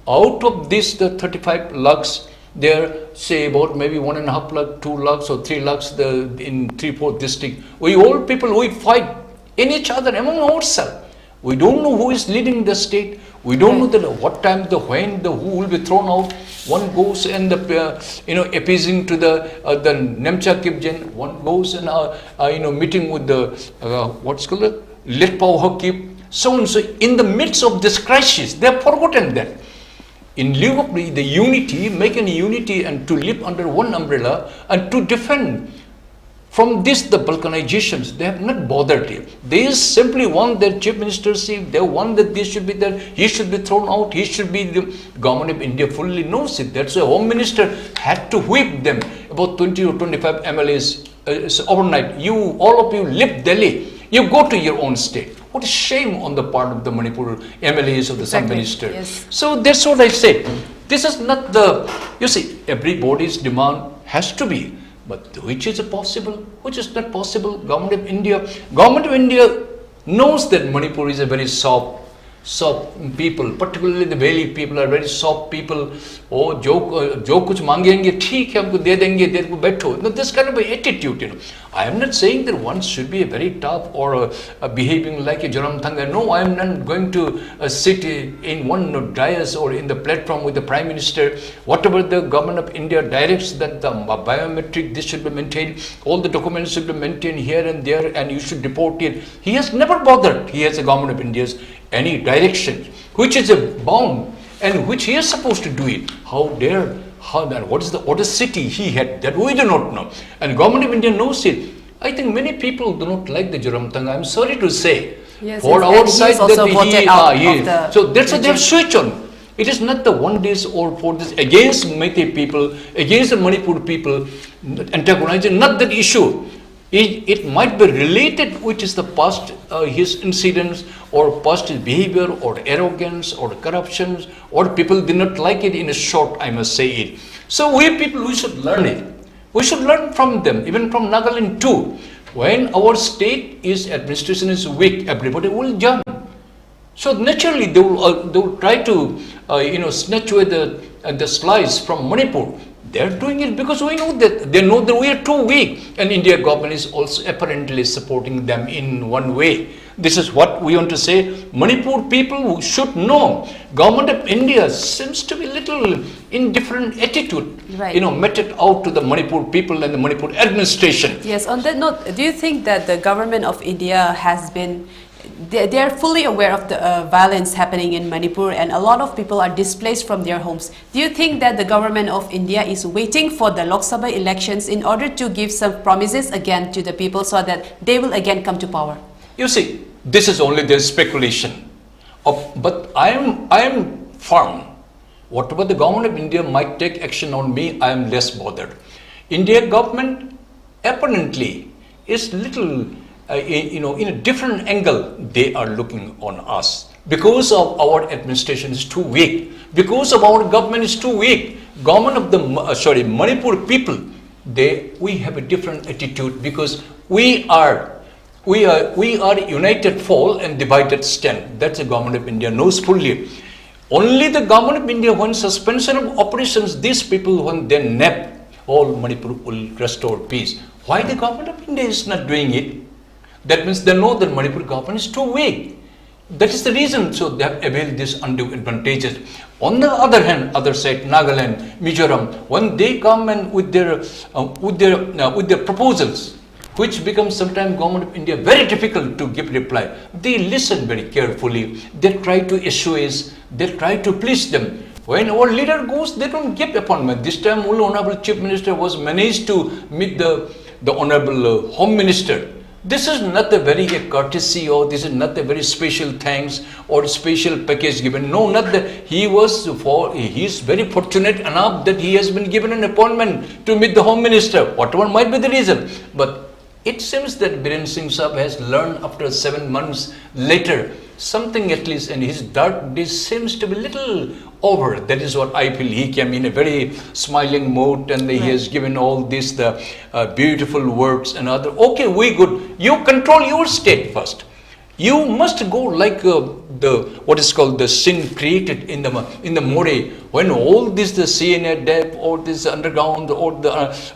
out of this, the 35 lakhs, there say about maybe 1.5 lakh, 2 lakhs or 3 lakhs in 3-4 district. We all people, we fight in each other among ourselves. We don't know who is leading the state. We don't know that what time, when, who will be thrown out. One goes and appeasing to the Nemcha Kipjen. One goes and meeting with the what's called Litpau Hakip. So on. So in the midst of this crisis, they have forgotten that. In lieu of the unity, making unity and to live under one umbrella and to defend from this the balkanizations, they have not bothered him. They simply want their chief minister see, they want that this should be there, he should be thrown out, he should be the government of India fully knows it. That's why Home Minister had to whip them, about 20 or 25 MLAs overnight. You, all of you leave Delhi, you go to your own state. What a shame on the part of the Manipur MLAs of the Sub Minister. Yes. So that's what I say. This is not the, you see, everybody's demand has to be, but which is possible, which is not possible. Government of India knows that Manipur is a very soft people, particularly the Valley people are very soft people. Oh, jo kuch mangenge, theek hai, humko de denge, there ko baitho. Now, this kind of attitude, I am not saying that one should be a very tough or behaving like a Chongtham. No, I am not going to sit in one dais or in the platform with the Prime Minister. Whatever the government of India directs that the biometric, this should be maintained, all the documents should be maintained here and there, and you should report it. He has never bothered. He has a government of India's any direction, which is a bound and which he is supposed to do it. What is the audacity he had, that we do not know. And government of India knows it. I think many people do not like the Chongtham. I'm sorry to say. Yes, for our side, that so that's what they have switched on. It is not the 1 day or 4 days against Meitei people, against the Manipur people, antagonizing, not that issue. It might be related, which is the past his incidents or past his behavior or arrogance or corruptions, or people did not like it in a short, I must say it. So we people, we should learn it. We should learn from them, even from Nagaland too. When our state administration is weak, everybody will jump. So naturally they will try to snatch away the slice from Manipur. They are doing it because we know that they know that we are too weak, and India government is also apparently supporting them in one way. This is what we want to say. Manipur people should know. Government of India seems to be little indifferent attitude, right, meted out to the Manipur people and the Manipur administration. Yes, on that note, do you think that the government of India has been, they are fully aware of the violence happening in Manipur and a lot of people are displaced from their homes? Do you think that the government of India is waiting for the Lok Sabha elections in order to give some promises again to the people so that they will again come to power? You see, this is only their speculation. But I am firm. Whatever the government of India might take action on me, I am less bothered. India government apparently is little, in a different angle. They are looking on us because of our administration is too weak. Because of our government is too weak. Government of the Manipur people, we have a different attitude because we are united fall and divided stand. That's the government of India knows fully. Only the government of India, when suspension of operations, these people, when they nap, all Manipur will restore peace. Why the government of India is not doing it? That means they know that Manipur government is too weak. That is the reason. So they have availed these undue advantages. On the other hand, other side, Nagaland, Mizoram, when they come and with their proposals, which becomes sometimes government of India very difficult to give reply. They listen very carefully. They try to assuage. They try to please them. When our leader goes, they don't give appointment. This time, Honorable Chief Minister was managed to meet the Honorable Home Minister. This is not a very courtesy, or this is not a very special thanks or special package given. No, not that. He is very fortunate enough that he has been given an appointment to meet the Home Minister. Whatever might be the reason, but it seems that Biren Singh Saab has learned after 7 months later something at least, and his dark days seems to be little over. That is what I feel. He came in a very smiling mood and he has given all this, the beautiful words and other. Okay, we good. You control your state first. You must go like what is called the sin created in the More, when all this the CNA depth or this underground or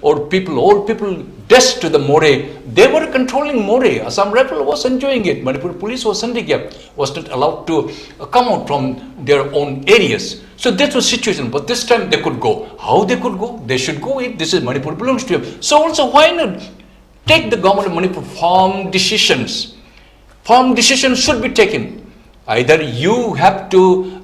all people destined to the More, they were controlling More. Assam Rifle was enjoying it. Manipur police was handicapped, was not allowed to come out from their own areas. So that was the situation. But this time they could go. How they could go? They should go. This is Manipur belongs to them. So also why not take the government of Manipur firm decisions? Firm decisions should be taken. Either you have to,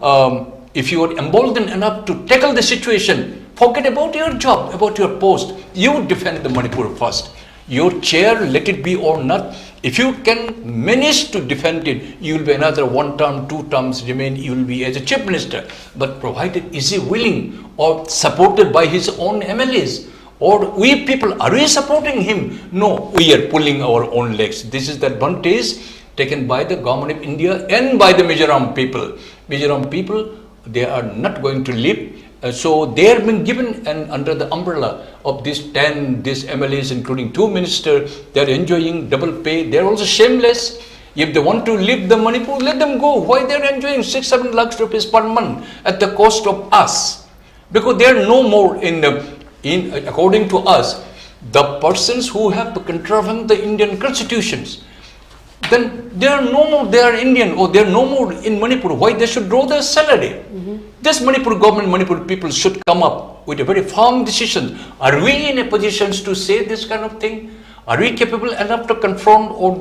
if you are emboldened enough to tackle the situation, forget about your job, about your post. You defend the Manipur first. Your chair, let it be or not. If you can manage to defend it, you will be another 1 term, 2 terms remain, you will be as a chief minister. But provided is he willing or supported by his own MLAs? Or we people, are we supporting him? No, we are pulling our own legs. This is the advantage taken by the government of India and by the Mizoram people. Mizoram people, they are not going to leave. So they have been given under the umbrella of these MLAs, including 2 ministers. They are enjoying double pay. They are also shameless. If they want to leave the Manipur, let them go. Why they are enjoying 6-7 lakhs rupees per month at the cost of us? Because they are no more according to us, the persons who have contravened the Indian constitutions. Then they are no more, they are Indian, or they are no more in Manipur. Why they should draw their salary? This Manipur government, Manipur people should come up with a very firm decision. Are we in a position to say this kind of thing? Are we capable enough to confront or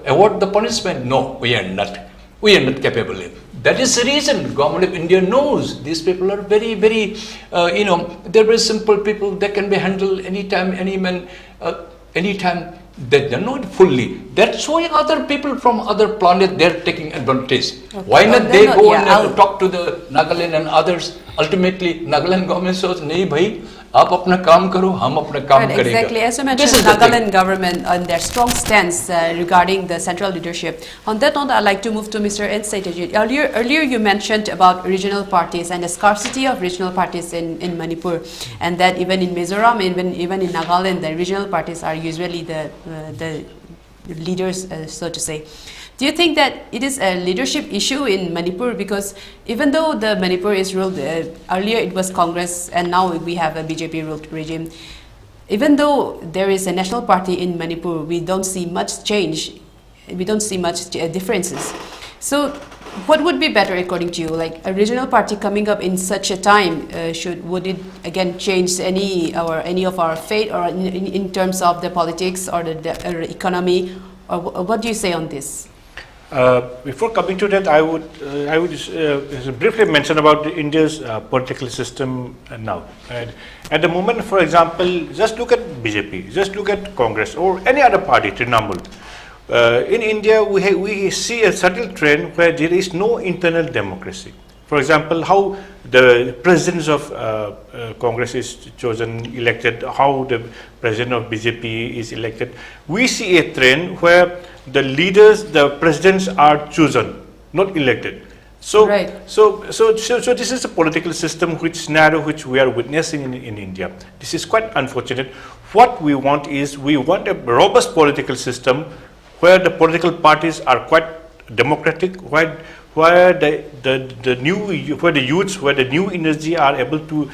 award the punishment? No, we are not. We are not capable. That is the reason government of India knows these people are very, very, they're very simple people. They can be handled anytime, any man, anytime. They know it fully. That's why other people from other planets, they're taking advantage. Okay. Why not they go and talk to the Nagaland and others? Ultimately, Nagaland government says, "Nahi bhai, aap apna kaam karo, hum apna kaam karega." Exactly. As you mentioned, Nagaland government on their strong stance regarding the central leadership. On that note, I'd like to move to Mr. N.Satyajeet. Earlier you mentioned about regional parties and the scarcity of regional parties in Manipur, and that even in Mizoram, even in Nagaland, the regional parties are usually the leaders, so to say. Do you think that it is a leadership issue in Manipur? Because even though the Manipur is ruled, earlier it was Congress and now we have a BJP ruled regime, even though there is a national party in Manipur, we don't see much change we don't see much differences. So what would be better according to you? Like a regional party coming up in such a time, would it again change any of our fate, or in terms of the politics or the economy, or what do you say on this? Before coming to that, I would briefly mention about India's political system now. At the moment, for example, just look at BJP, just look at Congress or any other party, Trinamool. In India, we see a subtle trend where there is no internal democracy. For example, how the presidents of Congress is chosen, elected, how the president of BJP is elected. We see a trend where the leaders, the presidents are chosen, not elected. So, right. so this is a political system scenario which we are witnessing in India. This is quite unfortunate. What we want is, we want a robust political system where the political parties are quite democratic, where the new energy are able to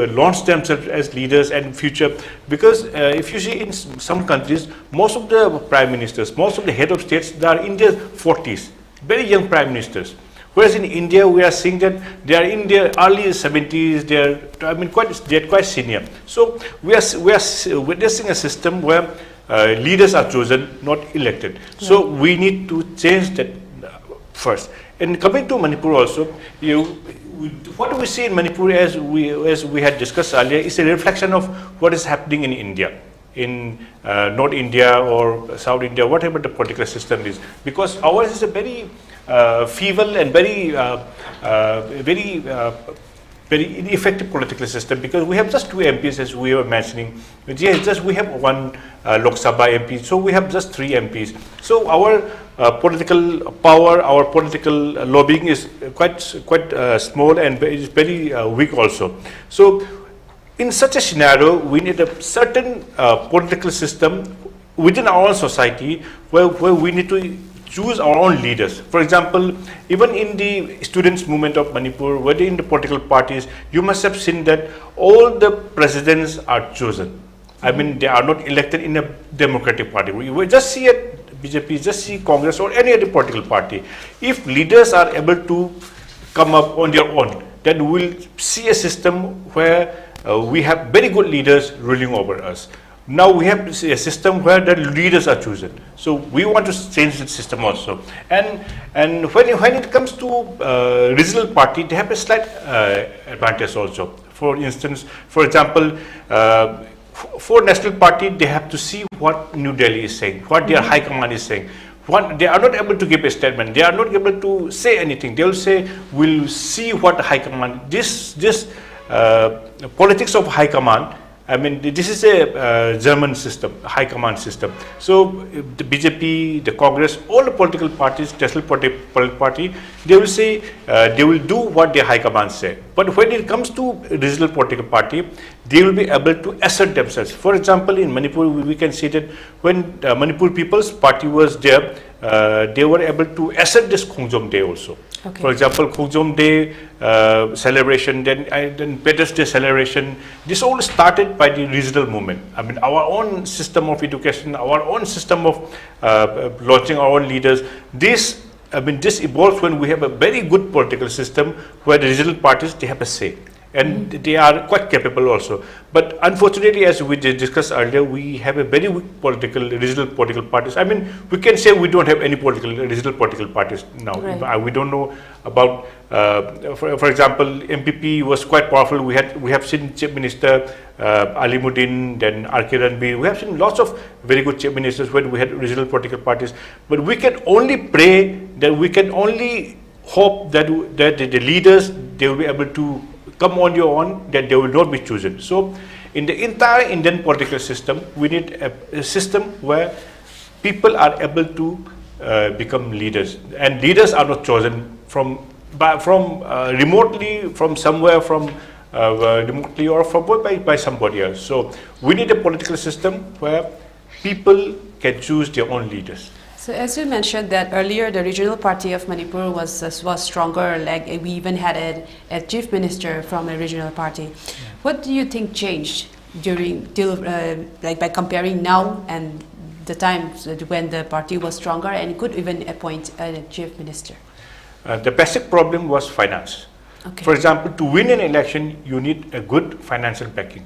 launch themselves as leaders and future. Because if you see in some countries, most of the prime ministers, most of the head of states, they are in their 40s, very young prime ministers. Whereas in India, we are seeing that they are in their early 70s. They're quite senior. So we are witnessing a system where leaders are chosen, not elected. Yeah. So we need to change that first. And coming to Manipur also, what we see in Manipur, as we had discussed earlier, is a reflection of what is happening in India, in North India or South India, whatever the political system is. Because ours is a very feeble and very ineffective political system, because we have just 2 MPs, as we were mentioning. Yes, we have 1 Lok Sabha MP, so we have just 3 MPs. So our political power, our political lobbying is quite small and very weak also. So in such a scenario, we need a certain political system within our own society where we need to choose our own leaders. For example, even in the students' movement of Manipur, whether in the political parties, you must have seen that all the presidents are chosen. I mean, they are not elected in a democratic party. We just see it, BJP, just see Congress or any other political party. If leaders are able to come up on their own, then we'll see a system where we have very good leaders ruling over us. Now we have to see a system where the leaders are chosen. So we want to change the system also. And when it comes to regional party, they have a slight advantage also. For instance, for example, for national party, they have to see what New Delhi is saying, what their high command is saying. They are not able to give a statement. They are not able to say anything. They will say, "We'll see what the high command." This politics of high command. I mean, this is a German system, high command system. So the BJP, the Congress, all the political parties, national political party, they will say, they will do what their high command say. But when it comes to regional political party, they will be able to assert themselves. For example, in Manipur, we can see that when Manipur People's Party was there, they were able to assert this Khongjom Day also. Okay. For example, Khongjom Day celebration, then Veterans Day celebration, this all started by the regional movement. I mean, our own system of education, our own system of launching our own leaders, this evolves when we have a very good political system where the regional parties, they have a say. And they are quite capable also. But unfortunately, as we discussed earlier, we have a very weak regional political parties. I mean, we can say we don't have any regional political parties now. Right. We don't know about, for example, MPP was quite powerful. We have seen Chief Minister Alimuddin, then R.K. Ranbir. We have seen lots of very good Chief Ministers when we had regional political parties. But we can only pray, that we can only hope that the leaders, they will be able to come on your own, that they will not be chosen. So in the entire Indian political system, we need a system where people are able to become leaders, and leaders are not chosen from remotely, from somewhere, from remotely, or by somebody else. So we need a political system where people can choose their own leaders. So as you mentioned that earlier, the regional party of Manipur was stronger. Like we even had a chief minister from a regional party. Yeah. What do you think changed by comparing now and the time when the party was stronger and could even appoint a chief minister? The basic problem was finance. Okay. For example, to win an election, you need a good financial backing.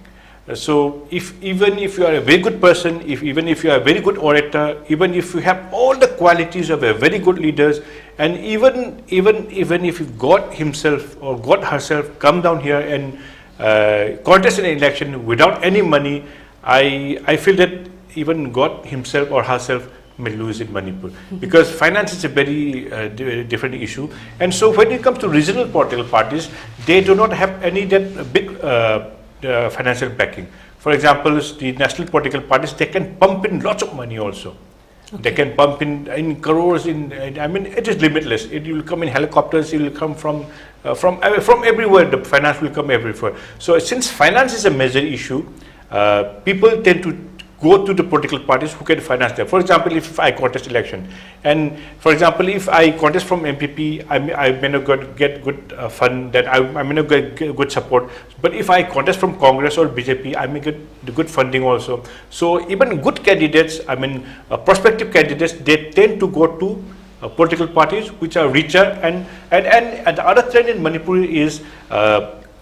So even if you are a very good person, even if you are a very good orator, even if you have all the qualities of a very good leaders, and even if God himself or God herself come down here and contest an election without any money, I feel that even God himself or herself may lose in Manipur, because finance is a very different issue. And so when it comes to regional political parties, they do not have any that big financial backing. For example, the national political parties, they can pump in lots of money also. Okay. They can pump in crores. I mean, it is limitless. It will come in helicopters. It will come from everywhere. The finance will come everywhere. So since finance is a major issue, people tend to go to the political parties who can finance them. For example, if I contest election, and for example, if I contest from MPP, I may not get good fund, that I may not get good support. But if I contest from Congress or BJP, I may get the good funding also. So even good candidates, I mean prospective candidates, they tend to go to political parties which are richer. And the other trend in Manipur is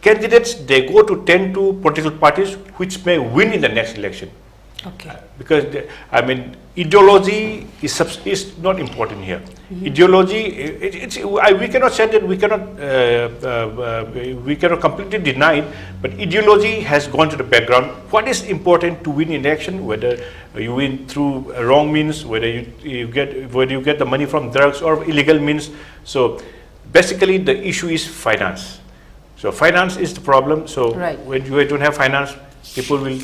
candidates, they tend to political parties which may win in the next election. Okay. Because I mean, ideology is not important here. Ideology, we cannot say that we cannot completely deny it, but ideology has gone to the background. What is important to win election? Whether you win through wrong means, whether you get the money from drugs or illegal means. So basically, the issue is finance. So finance is the problem. So right. When you don't have finance, people will.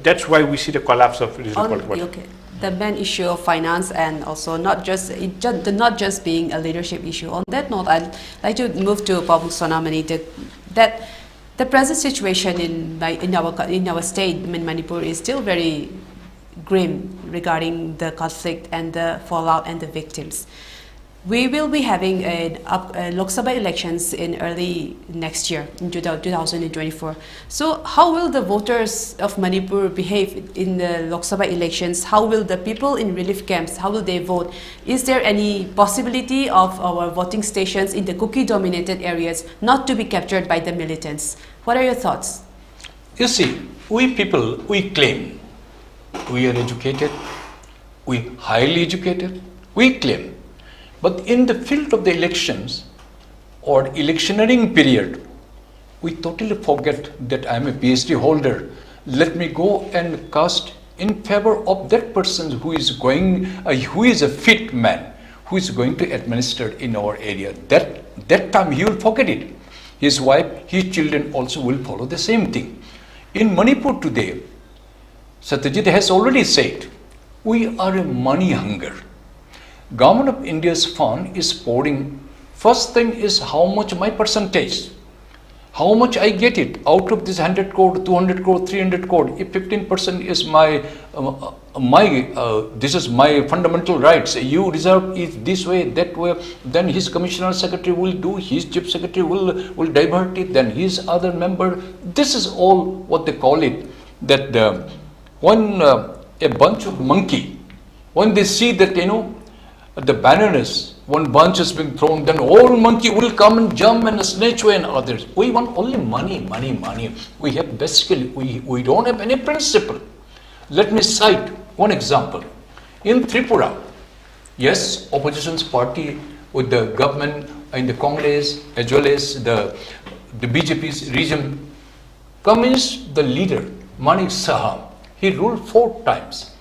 That's why we see the collapse of regional political parties. Okay. The main issue of finance, and also not just being a leadership issue. On that note, I'd like to move to P.Sonamani. That the present situation in our state, in Manipur, is still very grim regarding the conflict and the fallout and the victims. We will be having Lok Sabha elections in early next year, in 2024. So how will the voters of Manipur behave in the Lok Sabha elections? How will the people in relief camps, how will they vote? Is there any possibility of our voting stations in the Kuki-dominated areas not to be captured by the militants? What are your thoughts? You see, we people, we claim we are educated, we highly educated, we claim. But in the field of the elections or electioneering period, we totally forget that I am a PhD holder. Let me go and cast in favor of that person who is a fit man, who is going to administer in our area. That time he will forget it. His wife, his children also will follow the same thing. In Manipur today, Satyajit has already said, we are a money hunger. Government of India's fund is pouring. First thing is how much my percentage, how much I get it out of this 100 crore, 200 crore, 300 crore. If 15% is this is my fundamental rights. You reserve it this way, that way. Then his commissioner secretary will do. His chief secretary will divert it. Then his other member. This is all what they call it. That when a bunch of monkey, when they see that the bananas, one bunch is being thrown, then all monkey will come and jump and snatch away and others. We want only money, money, money. We have basically, we don't have any principle. Let me cite one example. In Tripura, yes, opposition's party with the government in the Congress as well as the BJP's region, Communist, the leader, Manik Saha, he ruled 4 times.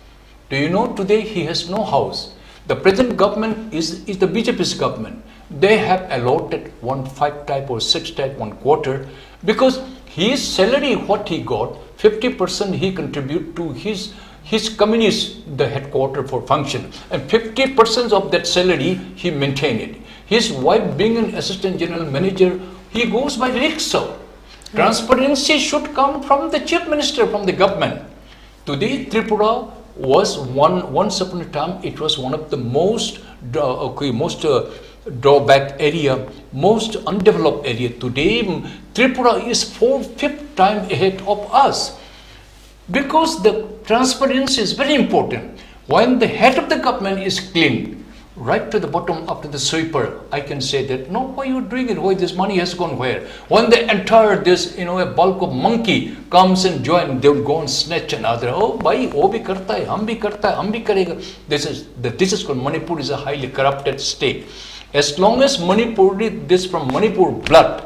Do you know today he has no house? The present government is the BJP's government. They have allotted 1/5 type or 6 type 1/4 because his salary, what he got, 50% he contribute to his communist, the headquarter for function, and 50% of that salary he maintained it. His wife being an assistant general manager, he goes by rickshaw. Transparency should come from the chief minister, from the government. Today, Tripura was once upon a time, it was one of the most drawback area, most undeveloped area. Today, Tripura is 4/5 times ahead of us because the transparency is very important. when the head of the government is clean, right to the bottom up to the sweeper, I can say that, no, why you doing it? Why this money has gone where? When the entire, this, a bulk of monkey comes and join, they will go and snatch another. Oh, bhai, wo bhi karta hai, hum bhi karega. This is called Manipur is a highly corrupted state. As long as Manipur, this from Manipur blood,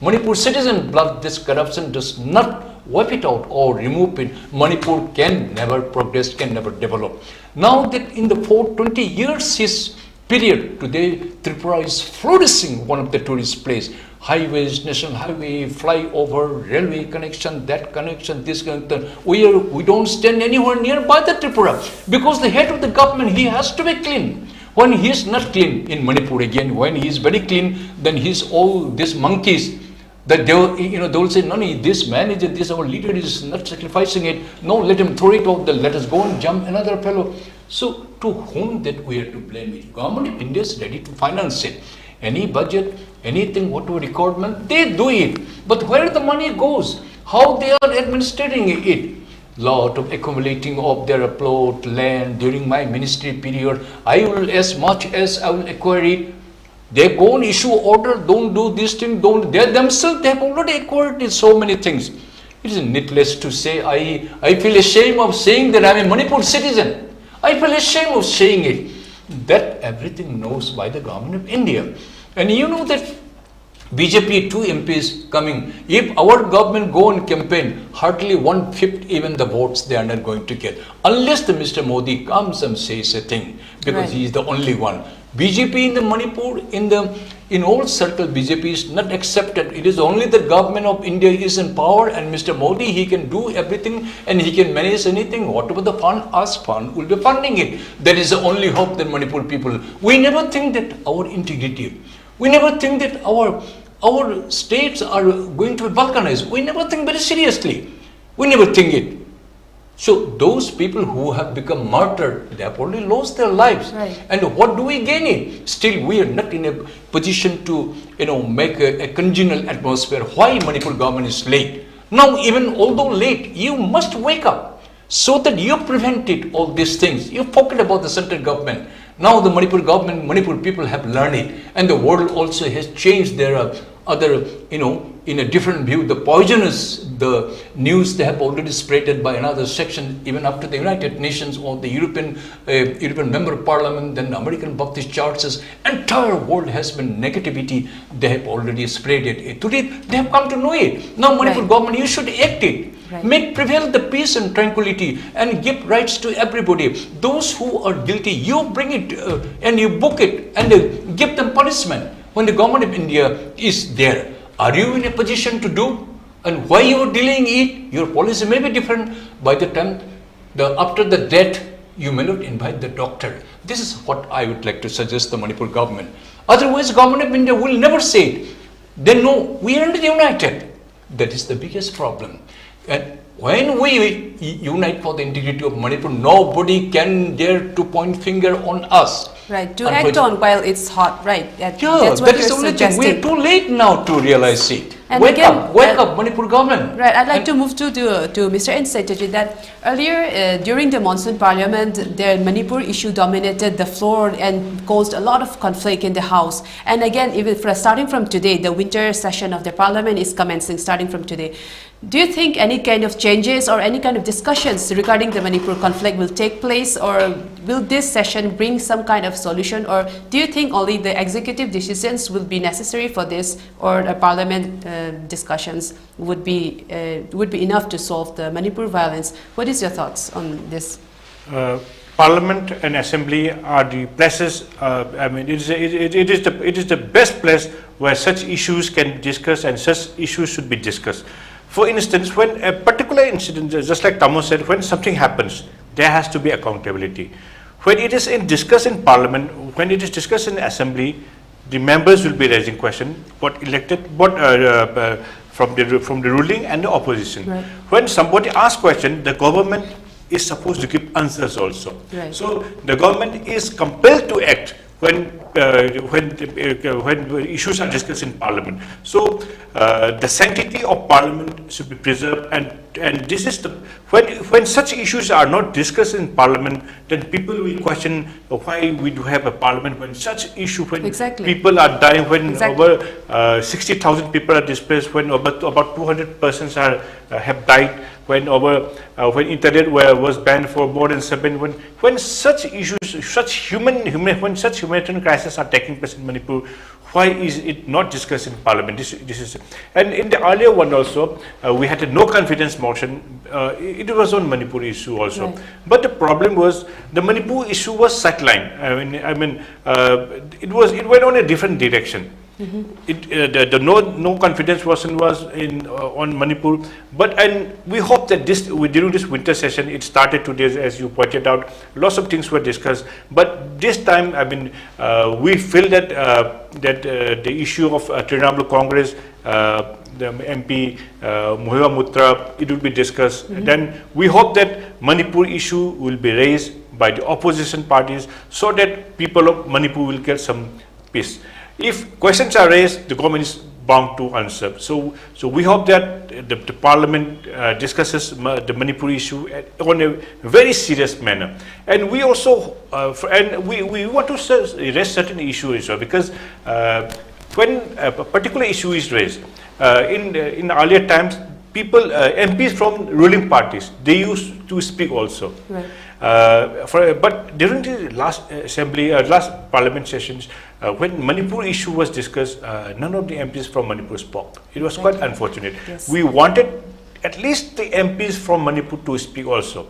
Manipur citizen blood, this corruption does not wipe it out or remove it, Manipur can never progress, can never develop. Now that in the 20 years his period, today Tripura is flourishing, one of the tourist place. Highways, national highway, flyover, railway connection, that connection, this connection. We don't stand anywhere nearby the Tripura because the head of the government, he has to be clean. When he is not clean in Manipur again, when he is very clean, then he's all these monkeys. That they will say, no, this manager, this our leader is not sacrificing it. No, let him throw it out. Let us go and jump another fellow. So to whom that we are to blame it? Government of India is ready to finance it. Any budget, anything, whatever requirement, they do it. But where the money goes, how they are administering it. Lot of accumulating of their plot, land during my ministry period. I will, as much as I will acquire it, they go and issue order, don't do this thing, don't. They themselves, they have already acquired so many things. It is needless to say, I feel ashamed of saying that I am a Manipur citizen. I feel ashamed of saying it. That everything knows by the government of India. And you know that BJP 2 MPs coming, if our government go and campaign, hardly 1/5 even the votes they are not going to get. Unless the Mr. Modi comes and says a thing, because he is the only one. BJP in the Manipur, in all circles, BJP is not accepted. It is only the government of India is in power, and Mr. Modi, he can do everything and he can manage anything. Whatever the fund will be funding it. That is the only hope that Manipur people. We never think that our integrity, we never think that our states are going to be balkanized. We never think very seriously. We never think it. So those people who have become martyred, they have already lost their lives. Right. And what do we gain it? Still, we are not in a position to, make a congenial atmosphere. Why Manipur government is late? Now, even although late, you must wake up so that you prevented all these things. You forget about the central government. Now the Manipur government, Manipur people have learned it, and the world also has changed their other, in a different view. The poisonous, the news they have already spreaded by another section, even up to the United Nations or the European Member of Parliament, then the American Baptist churches. Entire world has been negativity. They have already spread it. Today they have come to know it. Now Manipur government, you should act it. Right. Make prevail the peace and tranquility and give rights to everybody. Those who are guilty, you bring it and you book it and give them punishment. When the government of India is there, are you in a position to do? And why you are delaying it? Your policy may be different. By the time, after the death, you may not invite the doctor. This is what I would like to suggest the Manipur government. Otherwise, government of India will never say it. They know we are not united. That is the biggest problem. And when we unite for the integrity of Manipur, nobody can dare to point finger on us. Right, to act on while it's hot, right. That's what that is the only thing. suggesting. We're too late now to realize it. And wake again, up, Manipur government. Right, I'd like to move to Mr. N.Satyajeet, that earlier during the monsoon parliament, the Manipur issue dominated the floor and caused a lot of conflict in the house. And again, even starting from today, the winter session of the parliament is commencing starting from today. Do you think any kind of changes or any kind of discussions regarding the Manipur conflict will take place, or will this session bring some kind of solution, or do you think only the executive decisions will be necessary for this, or a parliament discussions would be enough to solve the Manipur violence? What is your thoughts on this? Parliament and Assembly are the places. I mean, it is the best place where such issues can be discussed and such issues should be discussed. For instance, when a particular incident, just like Tamo said, when something happens, there has to be accountability. When it is discussed in Parliament, when it is discussed in Assembly, the members will be raising questions, what from the ruling and the opposition. Right. When somebody asks question, the government is supposed to give answers also. Right. So the government is compelled to act when when issues are discussed in Parliament. So the sanctity of Parliament should be preserved, and this is the when such issues are not discussed in Parliament, then people will question why we do have a Parliament when such issue, when people are dying, when over 60,000 people are displaced, when about 200 persons are have died, when when internet was banned for more than 7, when such issues, when such humanitarian crises are taking place in Manipur, why is it not discussed in Parliament? This is, and in the earlier one also, we had a no confidence motion. It was on Manipur issue also, but the problem was the Manipur issue was sidelined. It went on a different direction. The no confidence motion was on Manipur, and we hope that during this winter session, it started today, as you pointed out. Lots of things were discussed, but this time, we feel that the issue of Trinamool Congress, the MP Muhiwa Mutra, it will be discussed. Then we hope that Manipur issue will be raised by the opposition parties, so that people of Manipur will get some peace. If questions are raised, the government is bound to answer. So we hope that the Parliament discusses the Manipur issue on a very serious manner. And we also, we want to raise certain issues, because when a particular issue is raised, in earlier times, people, MPs from ruling parties, they used to speak also. But during the last assembly, last Parliament sessions, when Manipur issue was discussed, none of the MPs from Manipur spoke. It was quite unfortunate. We wanted at least the MPs from Manipur to speak also,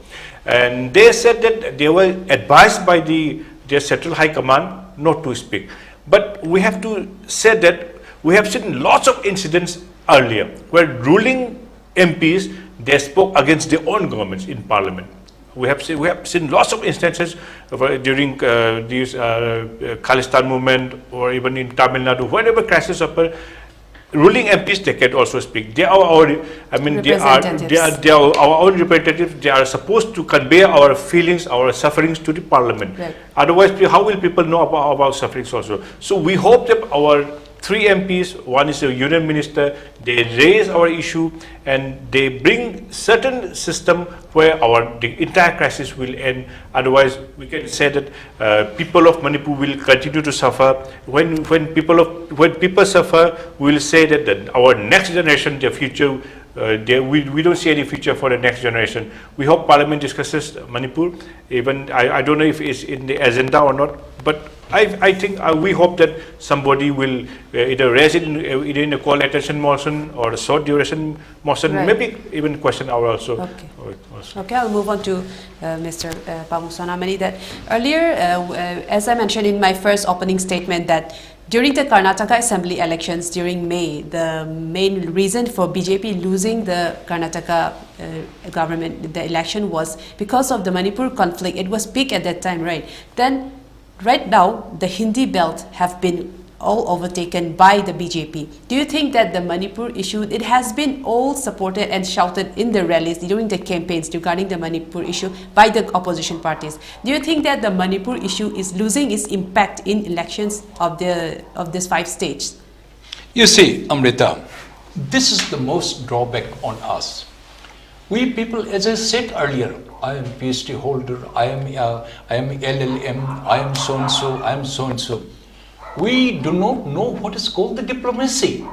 and they said that they were advised by their Central High Command not to speak. But we have to say that we have seen lots of incidents earlier where ruling MPs, they spoke against their own governments in Parliament. We have seen lots of instances during these Khalistan movement, or even in Tamil Nadu, whenever crisis occur, ruling MPs, they can also speak. They are our, they are our own representatives. They are supposed to convey our feelings, our sufferings to the Parliament. Otherwise, how will people know about sufferings also? So we hope that our 3 MPs, one is a union minister, they raise our issue and they bring certain system where the entire crisis will end. Otherwise, we can say that people of Manipur will continue to suffer. When people suffer, we will say that our next generation, the future, we don't see any future for the next generation. We hope Parliament discusses Manipur. Even I don't know if it's in the agenda or not, but I think we hope that somebody will either raise it in a call attention motion or a short duration motion, maybe even question hour also. Okay, I'll move on to Mr. P.Sonamani. That earlier, as I mentioned in my first opening statement, that during the Karnataka Assembly elections during May, the main reason for BJP losing the Karnataka government, the election, was because of the Manipur conflict. It was peak at that time, right? Then, right now, the Hindi belt have been all overtaken by the BJP. Do you think that the Manipur issue, it has been all supported and shouted in the rallies during the campaigns regarding the Manipur issue by the opposition parties? Do you think that the Manipur issue is losing its impact in elections of these 5 states? You see, Amrita, this is the most drawback on us. We people, as I said earlier, I am PhD holder, I am LLM, I am so and so, I am so and so. We do not know what is called the diplomacy.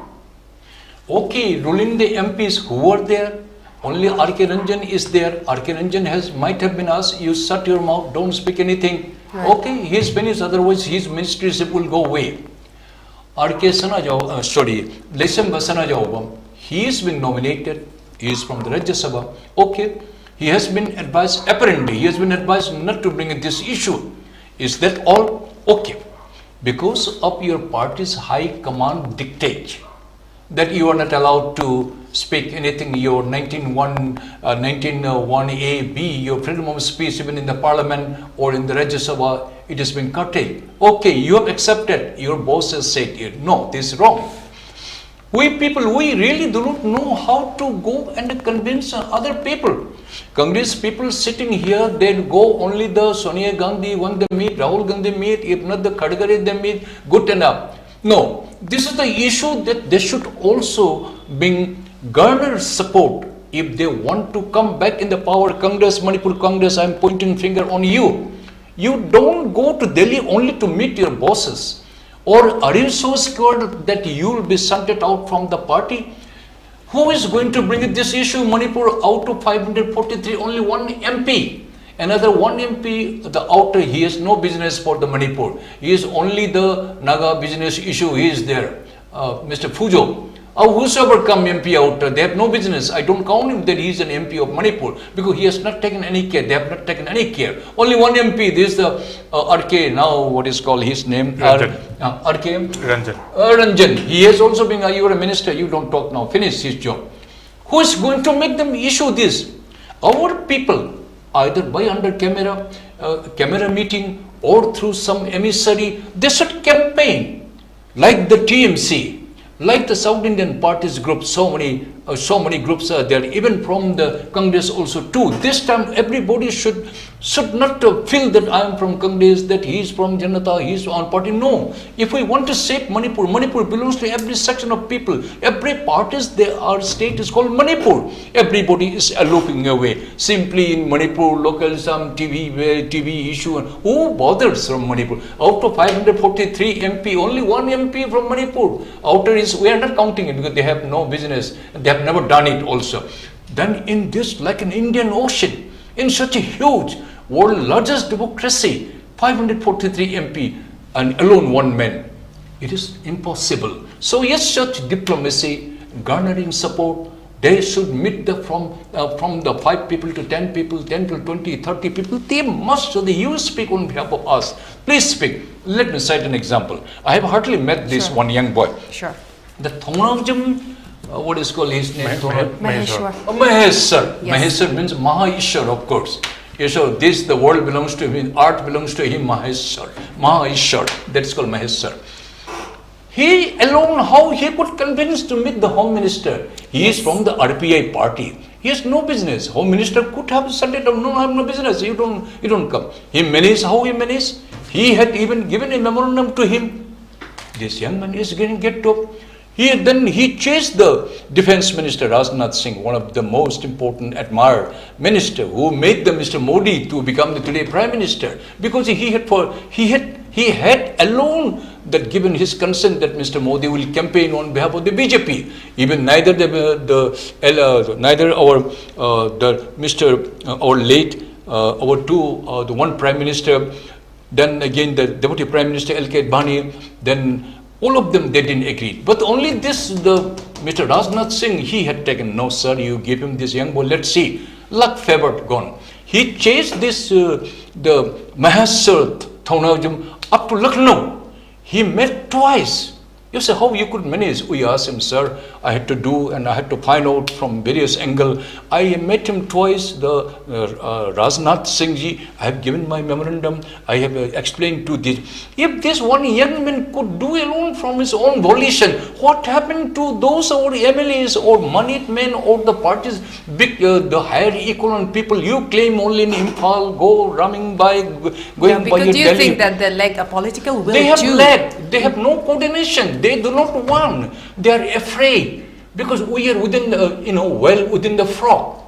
Okay, ruling the MPs who were there, only R.K. Ranjan is there. R.K. Ranjan might have been asked, you shut your mouth, don't speak anything. Okay, he is finished, otherwise his ministryship will go away. R.K. Lesem Basana Jaobam, he has been nominated, he is from the Rajya Sabha. Okay, he has been advised, apparently he has been advised not to bring in this issue. Is that all? Okay. Because of your party's high command dictate that you are not allowed to speak anything, your 19(1)(a)(b), your freedom of speech even in the parliament or in the Rajya Sabha, it has been curtailed. Okay, you have accepted, your boss has said, no, this is wrong. We people, we really do not know how to go and convince other people. Congress people sitting here, they go only the Sonia Gandhi when they meet, Rahul Gandhi meet, if not the Khadgare they meet, good enough. No, this is the issue that they should also bring garner support if they want to come back in the power. Congress, Manipur Congress, I am pointing finger on you. You don't go to Delhi only to meet your bosses. Or are you so scared that you will be shunted out from the party? Who is going to bring this issue? Manipur out of 543, only one MP. Another one MP, the outer, he has no business for the Manipur. He is only the Naga business issue, he is there. Mr. Fujo. Whosoever come MP out, they have no business. I don't count him that he is an MP of Manipur because he has not taken any care. They have not taken any care. Only one MP, this is the RK, now what is called his name? Ranjan. RK? Ranjan. Ranjan. He has also been, you are a minister, you don't talk now, finish his job. Who is going to make them issue this? Our people, either by under camera meeting or through some emissary, they should campaign like the TMC. Like the South Indian parties group, so many groups are there, even from the Congress also too. This time everybody should not feel that I am from Congress, that he is from Janata, he is on party. No. If we want to save Manipur, Manipur belongs to every section of people. Every parties, our state is called Manipur. Everybody is looking away. Simply in Manipur, local some TV issue. Who bothers from Manipur? Out of 543 MP, only one MP from Manipur. Outer is, we are not counting it because they have no business. They have never done it also. Then in this, like an Indian Ocean, in such a huge, world largest democracy, 543 MP and alone one man, it is impossible. So yes, such diplomacy, garnering support, they should meet from the 5 people to 10 people, 10 to 20, 30 people. They must, so you speak on behalf of us. Please speak. Let me cite an example. I have hardly met this one young boy. Sure. The Thonavjam, what is called his name? Maheshwar. Maheshwar. Yes. Maheshwar means Mahaishwar, of course. So this, the world belongs to him, art belongs to him, Mahaishwar. That's called Maheshwar. He alone, how he could convince to meet the Home Minister? He is from the RPI party. He has no business. Home Minister could have said it, no, I have no business. You don't come. He managed, how he managed? He had even given a memorandum to him. This young man is getting get up. He chased the Defence Minister Rajnath Singh, one of the most important admired minister, who made the Mr. Modi to become the today Prime Minister, because he had alone that given his consent that Mr. Modi will campaign on behalf of the BJP. Even neither the one Prime Minister, then again the Deputy Prime Minister L.K. Advani, then all of them, they didn't agree. But only this, Mr. Rajnath Singh, he had taken, no sir, you give him this young boy, let's see. Luck favored, gone. He chased this, the Maheshwar Thonavjam up to Lucknow. He met twice. You say, how you could manage? We asked him, sir, I had to do and I had to find out from various angles. I met him twice, the Rajnath Singh ji. I have given my memorandum. I have explained to this. If this one young man could do alone from his own volition, what happened to those or MLAs or moneyed men or the parties, the higher equivalent people you claim only in Imphal, go running by, going by your do you Delhi. think that they lack a political will? They have lacked. They have no coordination. They do not want. They are afraid because we are within the, well within the frog.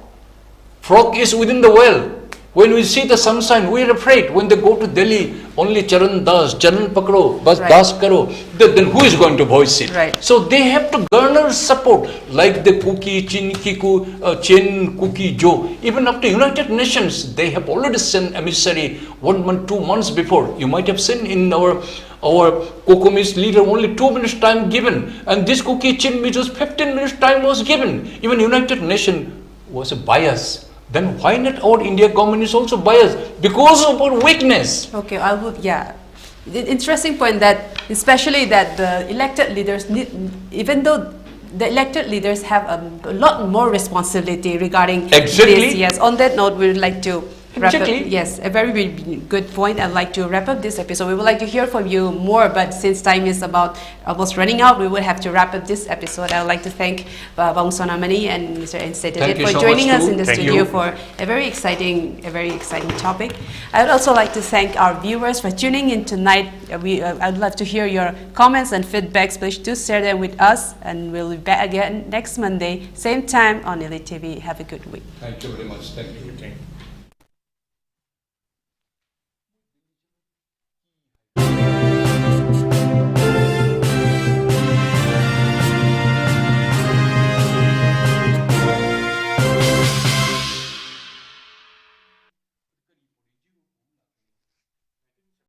Frog is within the well. When we see the sunshine, we are afraid. When they go to Delhi, only Charan Das, Charan Pakro, Bas Das Karo, then who is going to voice it? Right. So they have to garner support, like the Kuki, Chin Kiku, Chen Kuki Jo. Even up to United Nations, they have already sent emissary 1 month, 2 months before. You might have seen in our Kokomis leader only 2 minutes time given, and this Kuki Chin was 15 minutes time was given. Even United Nations was a bias. Then why not our India government is also biased? Because of our weakness. Okay, I would, yeah. Interesting point that, especially that the elected leaders need, even though the elected leaders have a lot more responsibility regarding Exactly. this. Yes, on that note, we would like to Yes, a very, very good point. I'd like to wrap up this episode. We would like to hear from you more, but since time is about almost running out, we will have to wrap up this episode. I would like to thank P.Sonamani and Mr. N.Satyajeet for joining us in the studio for a very exciting topic. I would also like to thank our viewers for tuning in tonight. I'd love to hear your comments and feedbacks. Please do share them with us, and we'll be back again next Monday, same time on ELITE TV. Have a good week. Thank you very much. Thank you.